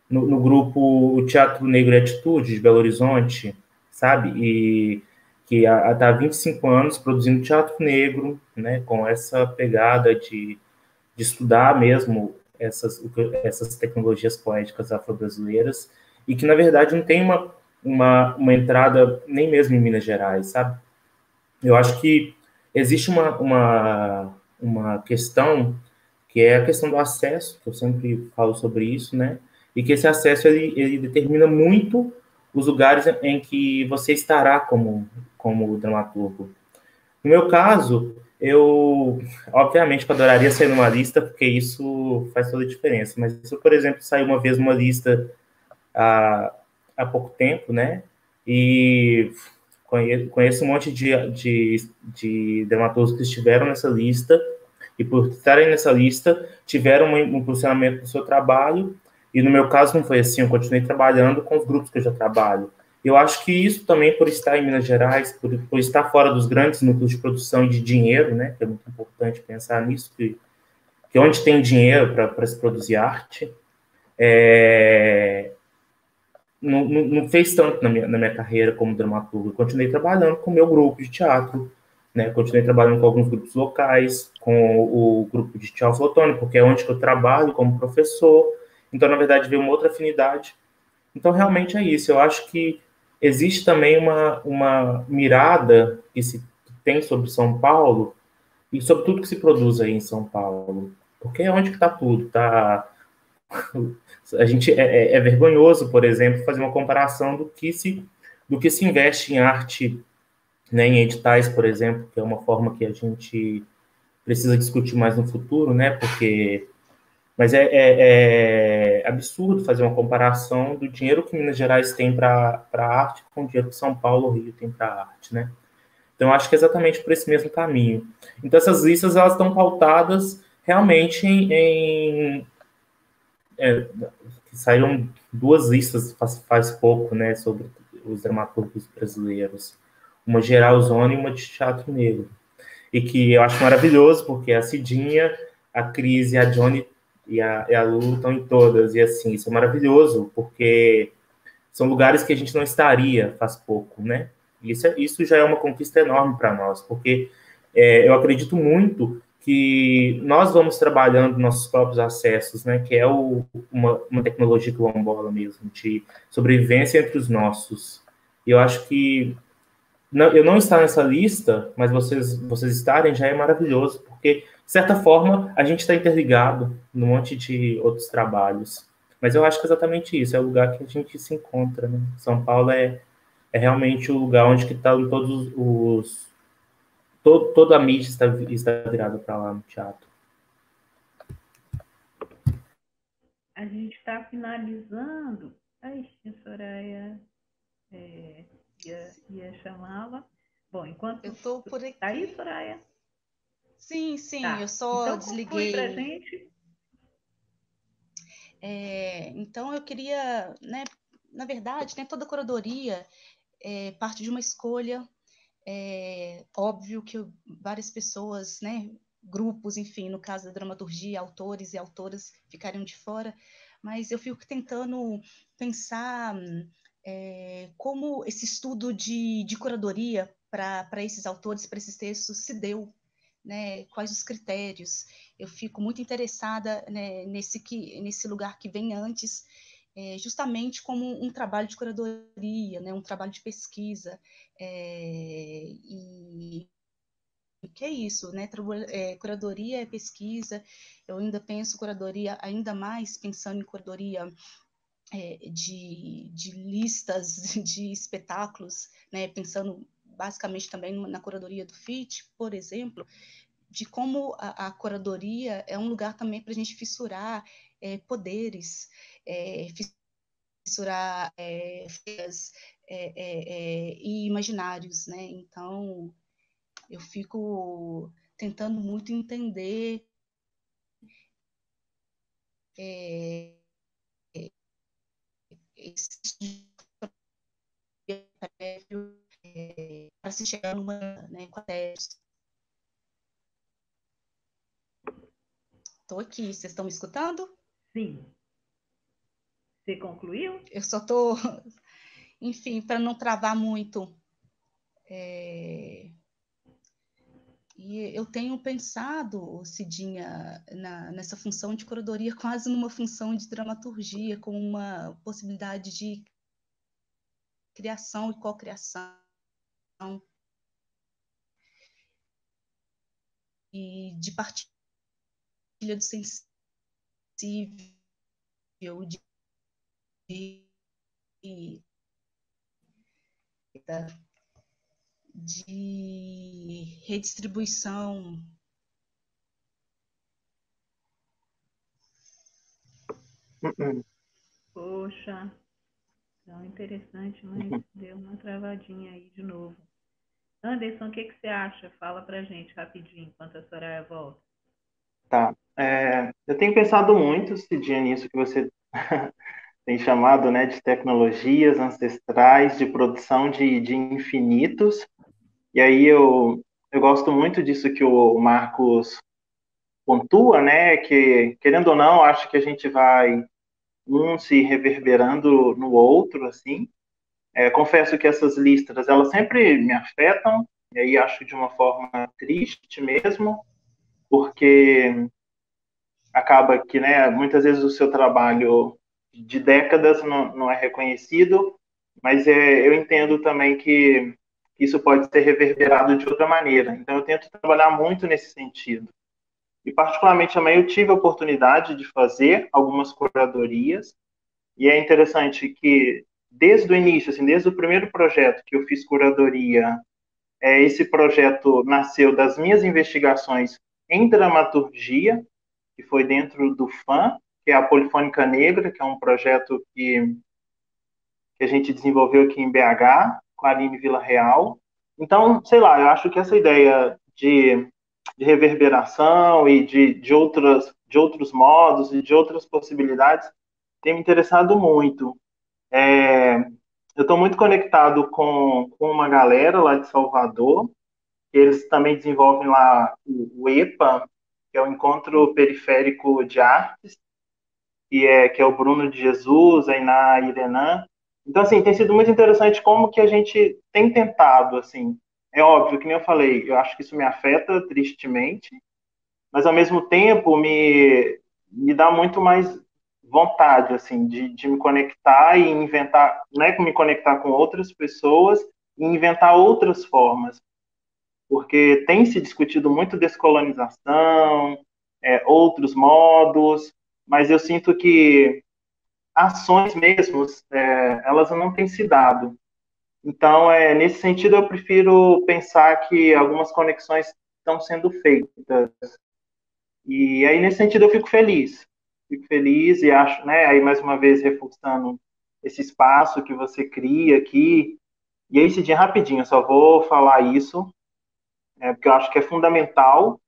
no grupo o Teatro Negro e Atitude, de Belo Horizonte, sabe? E que está há 25 anos produzindo teatro negro, né, com essa pegada de estudar mesmo essas tecnologias poéticas afro-brasileiras, e que, na verdade, não tem uma entrada nem mesmo em Minas Gerais, sabe? Eu acho que existe uma questão que é a questão do acesso, que eu sempre falo sobre isso, né? E que esse acesso ele determina muito os lugares em que você estará como dramaturgo. No meu caso, eu obviamente adoraria sair numa lista, porque isso faz toda a diferença. Mas se eu, por exemplo, sair uma vez numa lista há pouco tempo, né? E conheço um monte de dramaturgos que estiveram nessa lista, e por estarem nessa lista, tiveram um posicionamento do seu trabalho, e no meu caso não foi assim, eu continuei trabalhando com os grupos que eu já trabalho. Eu acho que isso também, por estar em Minas Gerais, por estar fora dos grandes núcleos de produção e de dinheiro, né, que é muito importante pensar nisso, que onde tem dinheiro para se produzir arte, não fez tanto na minha carreira como dramaturgo. Eu continuei trabalhando com o meu grupo de teatro, né? Continuei trabalhando com alguns grupos locais, com o grupo de Teatro Otônio, porque é onde que eu trabalho como professor. Então, na verdade, veio uma outra afinidade. Então, realmente é isso. Eu acho que existe também uma mirada que se tem sobre São Paulo e sobre tudo que se produz aí em São Paulo. Porque é onde que está tudo. A gente é vergonhoso, por exemplo, fazer uma comparação do que se investe em arte, né, em editais, por exemplo, que é uma forma que a gente precisa discutir mais no futuro, né? Mas é absurdo fazer uma comparação do dinheiro que Minas Gerais tem para a arte com o dinheiro que São Paulo ou Rio tem para a arte, né? Então, acho que é exatamente por esse mesmo caminho. Então, essas listas elas estão pautadas realmente saíram 2 listas faz pouco, né, sobre os dramaturgos brasileiros, uma geralzona e uma de teatro negro, e que eu acho maravilhoso, porque a Cidinha, a Cris e a Johnny e a Lu estão em todas, e assim, isso é maravilhoso, porque são lugares que a gente não estaria faz pouco, né, isso já é uma conquista enorme para nós, porque eu acredito muito que nós vamos trabalhando nossos próprios acessos, né, que é uma tecnologia quilombola mesmo, de sobrevivência entre os nossos. E eu acho que eu não estar nessa lista, mas vocês estarem já é maravilhoso, porque, de certa forma, a gente está interligado num monte de outros trabalhos. Mas eu acho que é exatamente isso, é o lugar que a gente se encontra, né? São Paulo é realmente o lugar onde que estão todos toda a mídia está virada para lá no teatro. A gente está finalizando. Ai, a Soraya ia chamá-la. Bom, enquanto... Eu estou por aqui. Tá aí, Soraya? Sim, Tá. eu só então, desliguei. Conclui pra gente. Então, eu queria, né, na verdade, né, toda curadoria parte de uma escolha. Óbvio que várias pessoas, né, grupos, enfim, no caso da dramaturgia, autores e autoras ficariam de fora, mas eu fico tentando pensar como esse estudo de curadoria para esses autores, para esses textos, se deu, né? Quais os critérios. Eu fico muito interessada, né, nesse lugar que vem antes, justamente como um trabalho de curadoria, né, um trabalho de pesquisa, e que é isso, né? Curadoria é pesquisa. Eu ainda penso curadoria ainda mais pensando em curadoria de listas de espetáculos, né? Pensando basicamente também na curadoria do FIT, por exemplo, de como a curadoria é um lugar também para a gente fissurar poderes, fissurar e imaginários, né? Então, eu fico tentando muito entender esse prévio para se chegar numa, né, com a tese. Estou aqui, vocês estão me escutando? Sim. Você concluiu? Eu só estou, enfim, para não travar muito. E eu tenho pensado, Cidinha, nessa função de curadoria quase numa função de dramaturgia, como uma possibilidade de criação e cocriação. E de partilha do sensível, de redistribuição. Poxa, tão interessante, mas deu uma travadinha aí de novo. Anderson, o que você acha? Fala pra gente rapidinho, enquanto a Soraya volta. Tá. Eu tenho pensado muito, Cidinha, nisso que você tem chamado, né, de tecnologias ancestrais, de produção de infinitos. E aí eu gosto muito disso que o Marcos pontua, né, que, querendo ou não, acho que a gente vai se reverberando no outro, assim. Confesso que essas listas, elas sempre me afetam, e aí acho de uma forma triste mesmo, porque acaba que, né, muitas vezes o seu trabalho de décadas não é reconhecido, mas eu entendo também que isso pode ser reverberado de outra maneira. Então, eu tento trabalhar muito nesse sentido. E, particularmente, também eu tive a oportunidade de fazer algumas curadorias, e é interessante que, desde o início, assim, desde o primeiro projeto que eu fiz curadoria, esse projeto nasceu das minhas investigações em dramaturgia, que foi dentro do FAM, que é a Polifônica Negra, que é um projeto que a gente desenvolveu aqui em BH, com a Aline Vila Real. Então, sei lá, eu acho que essa ideia de reverberação e de outros modos e de outras possibilidades tem me interessado muito. Eu estou muito conectado com uma galera lá de Salvador, que eles também desenvolvem lá o EPA, que é o Encontro Periférico de Artes, que é o Bruno de Jesus, a Iná Irenã. Então, assim, tem sido muito interessante como que a gente tem tentado, assim. É óbvio, que nem eu falei, eu acho que isso me afeta tristemente, mas ao mesmo tempo me dá muito mais vontade, assim, de me conectar e inventar, não é me conectar com outras pessoas e inventar outras formas, porque tem se discutido muito descolonização, outros modos, mas eu sinto que ações mesmo, elas não têm se dado. Então, nesse sentido, eu prefiro pensar que algumas conexões estão sendo feitas. E aí, nesse sentido, eu fico feliz. Fico feliz e acho, né, aí mais uma vez reforçando esse espaço que você cria aqui. E aí, Cidinha, rapidinho, eu só vou falar isso, porque eu acho que é fundamental,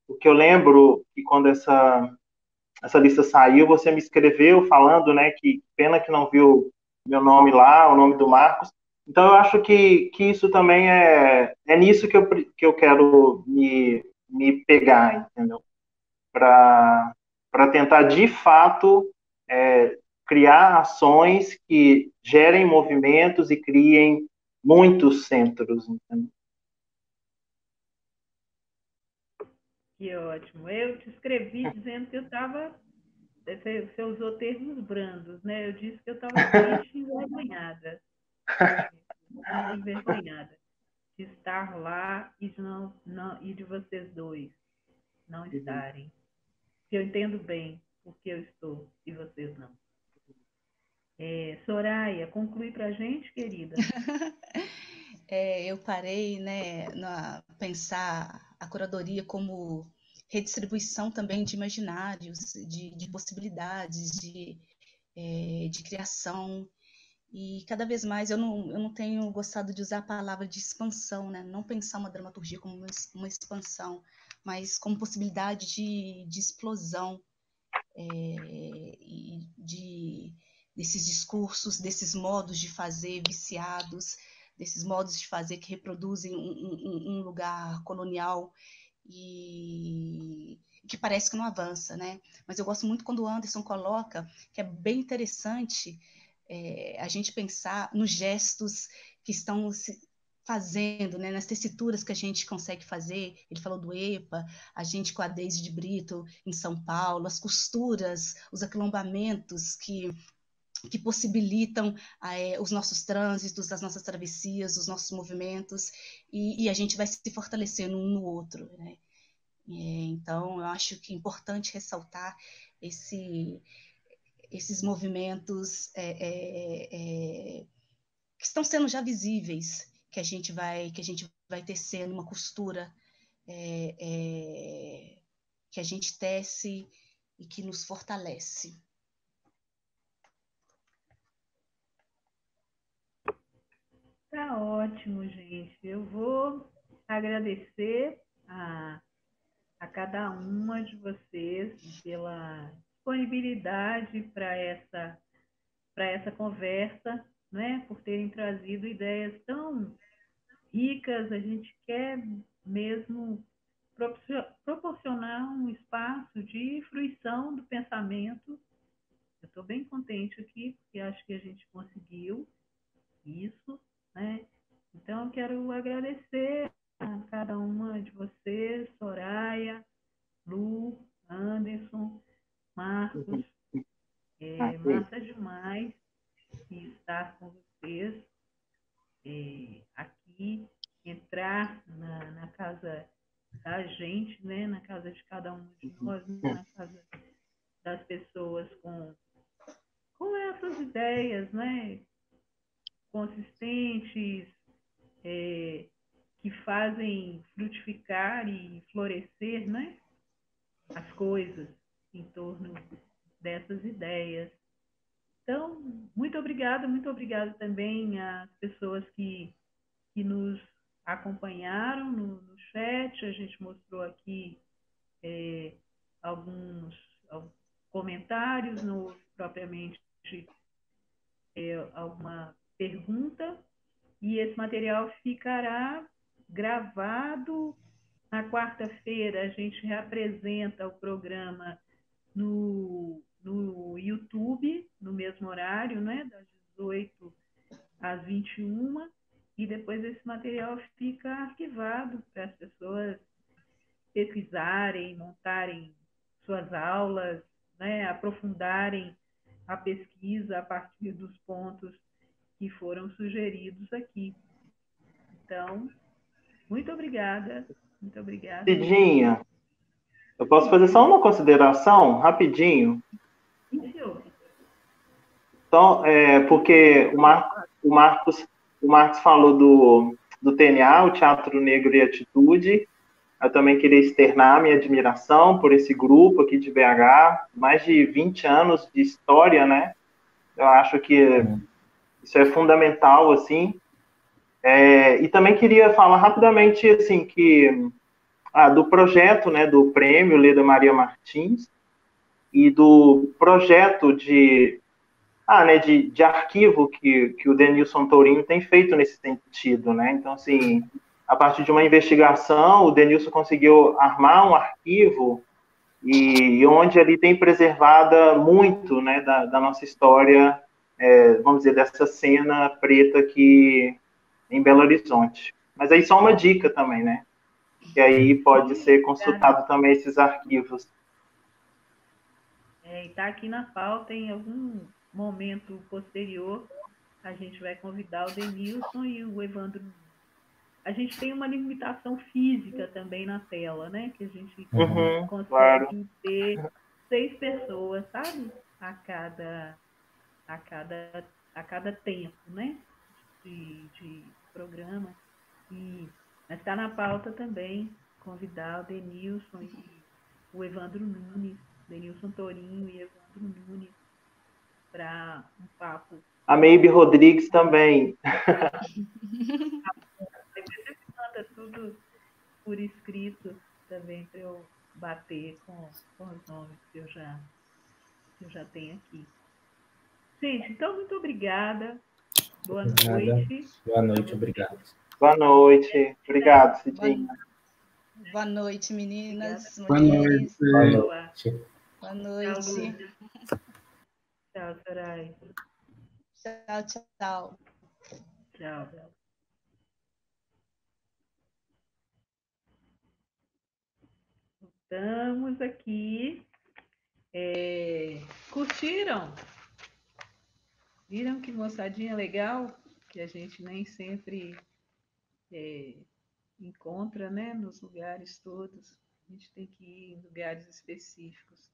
porque eu lembro que quando essa lista saiu, você me escreveu falando, né, que pena que não viu meu nome lá, o nome do Marcos. Então, eu acho que isso também é nisso que eu quero me pegar, entendeu? Para tentar, de fato, criar ações que gerem movimentos e criem muitos centros, entendeu? Que ótimo. Eu te escrevi dizendo que eu estava... Você usou termos brandos, né? Eu disse que eu estava triste e envergonhada. Envergonhada de estar lá e de vocês dois não estarem. Eu entendo bem porque eu estou e vocês não. Soraya, conclui para a gente, querida. Eu parei, né, pensar a curadoria como redistribuição também de imaginários, de possibilidades, de criação. E cada vez mais eu não tenho gostado de usar a palavra de expansão, né? Não pensar uma dramaturgia como uma expansão, mas como possibilidade de explosão desses discursos, desses modos de fazer viciados, desses modos de fazer que reproduzem um lugar colonial e que parece que não avança, né? Mas eu gosto muito quando o Anderson coloca que é bem interessante a gente pensar nos gestos que estão se fazendo, né, nas tessituras que a gente consegue fazer. Ele falou do EPA, a gente com a Deise de Brito em São Paulo, as costuras, os aquilombamentos que possibilitam os nossos trânsitos, as nossas travessias, os nossos movimentos, e a gente vai se fortalecendo um no outro, né? Então, eu acho que é importante ressaltar esses movimentos que estão sendo já visíveis, que a gente vai tecendo uma costura que a gente tece e que nos fortalece. Tá ótimo, gente. Eu vou agradecer a cada uma de vocês pela disponibilidade para essa conversa, né? Por terem trazido ideias tão ricas. A gente quer mesmo proporcionar um espaço de fruição do pensamento. Eu estou bem contente aqui, porque acho que a gente conseguiu isso, né? Então, eu quero agradecer a cada uma de vocês, Soraya, Lu, Anderson, Marcos. Massa demais estar com vocês aqui, entrar na casa da gente, né? Na casa de cada um de nós, na casa das pessoas com essas ideias, né? Consistentes, que fazem frutificar e florescer, né? As coisas em torno dessas ideias. Então, muito obrigada também às pessoas que nos acompanharam no chat. A gente mostrou aqui alguns comentários, não houve propriamente alguma pergunta, e esse material ficará gravado. Na quarta-feira, a gente reapresenta o programa no YouTube, no mesmo horário, né, das 18 às 21, e depois esse material fica arquivado para as pessoas pesquisarem, montarem suas aulas, né, aprofundarem a pesquisa a partir dos pontos que foram sugeridos aqui. Então, muito obrigada. Muito obrigada. Cidinha, eu posso fazer só uma consideração, rapidinho? Sim, senhor. Então, porque o Marcos falou do TNA, o Teatro Negro e Atitude. Eu também queria externar minha admiração por esse grupo aqui de BH, mais de 20 anos de história, né? Eu acho que isso é fundamental, assim. E também queria falar rapidamente, assim, que do projeto, né, do prêmio Leda Maria Martins, e do projeto de arquivo que o Denilson Tourinho tem feito nesse sentido, né? Então, assim, a partir de uma investigação, o Denilson conseguiu armar um arquivo e onde ali tem preservada muito, né, da nossa história, vamos dizer, dessa cena preta aqui em Belo Horizonte. Mas aí só uma dica também, né? Que aí pode ser consultado também esses arquivos. E está aqui na pauta, em algum momento posterior, a gente vai convidar o Denilson e o Evandro. A gente tem uma limitação física também na tela, né? Que a gente consegue claro. ter 6 pessoas, sabe? A cada tempo, né? De programa. Mas está na pauta também convidar o Denilson e o Evandro Nunes, Denilson Tourinho e Evandro Nunes, para um papo. A Maybe Rodrigues também. Depois você manda tudo por escrito também para eu bater com os nomes que eu já tenho aqui. Gente, então muito obrigada. Boa noite. Boa noite, obrigado. Boa noite. Obrigado, Cidinha. Boa noite, meninas, mulheres. Boa noite. Boa noite. Tchau, Soraya. Tchau, tchau. Tchau. Estamos aqui. Curtiram? Viram que moçadinha legal? Que a gente nem sempre encontra, né? Nos lugares todos. A gente tem que ir em lugares específicos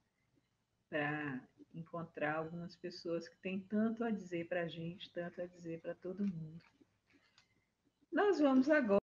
para encontrar algumas pessoas que têm tanto a dizer para a gente, tanto a dizer para todo mundo. Nós vamos agora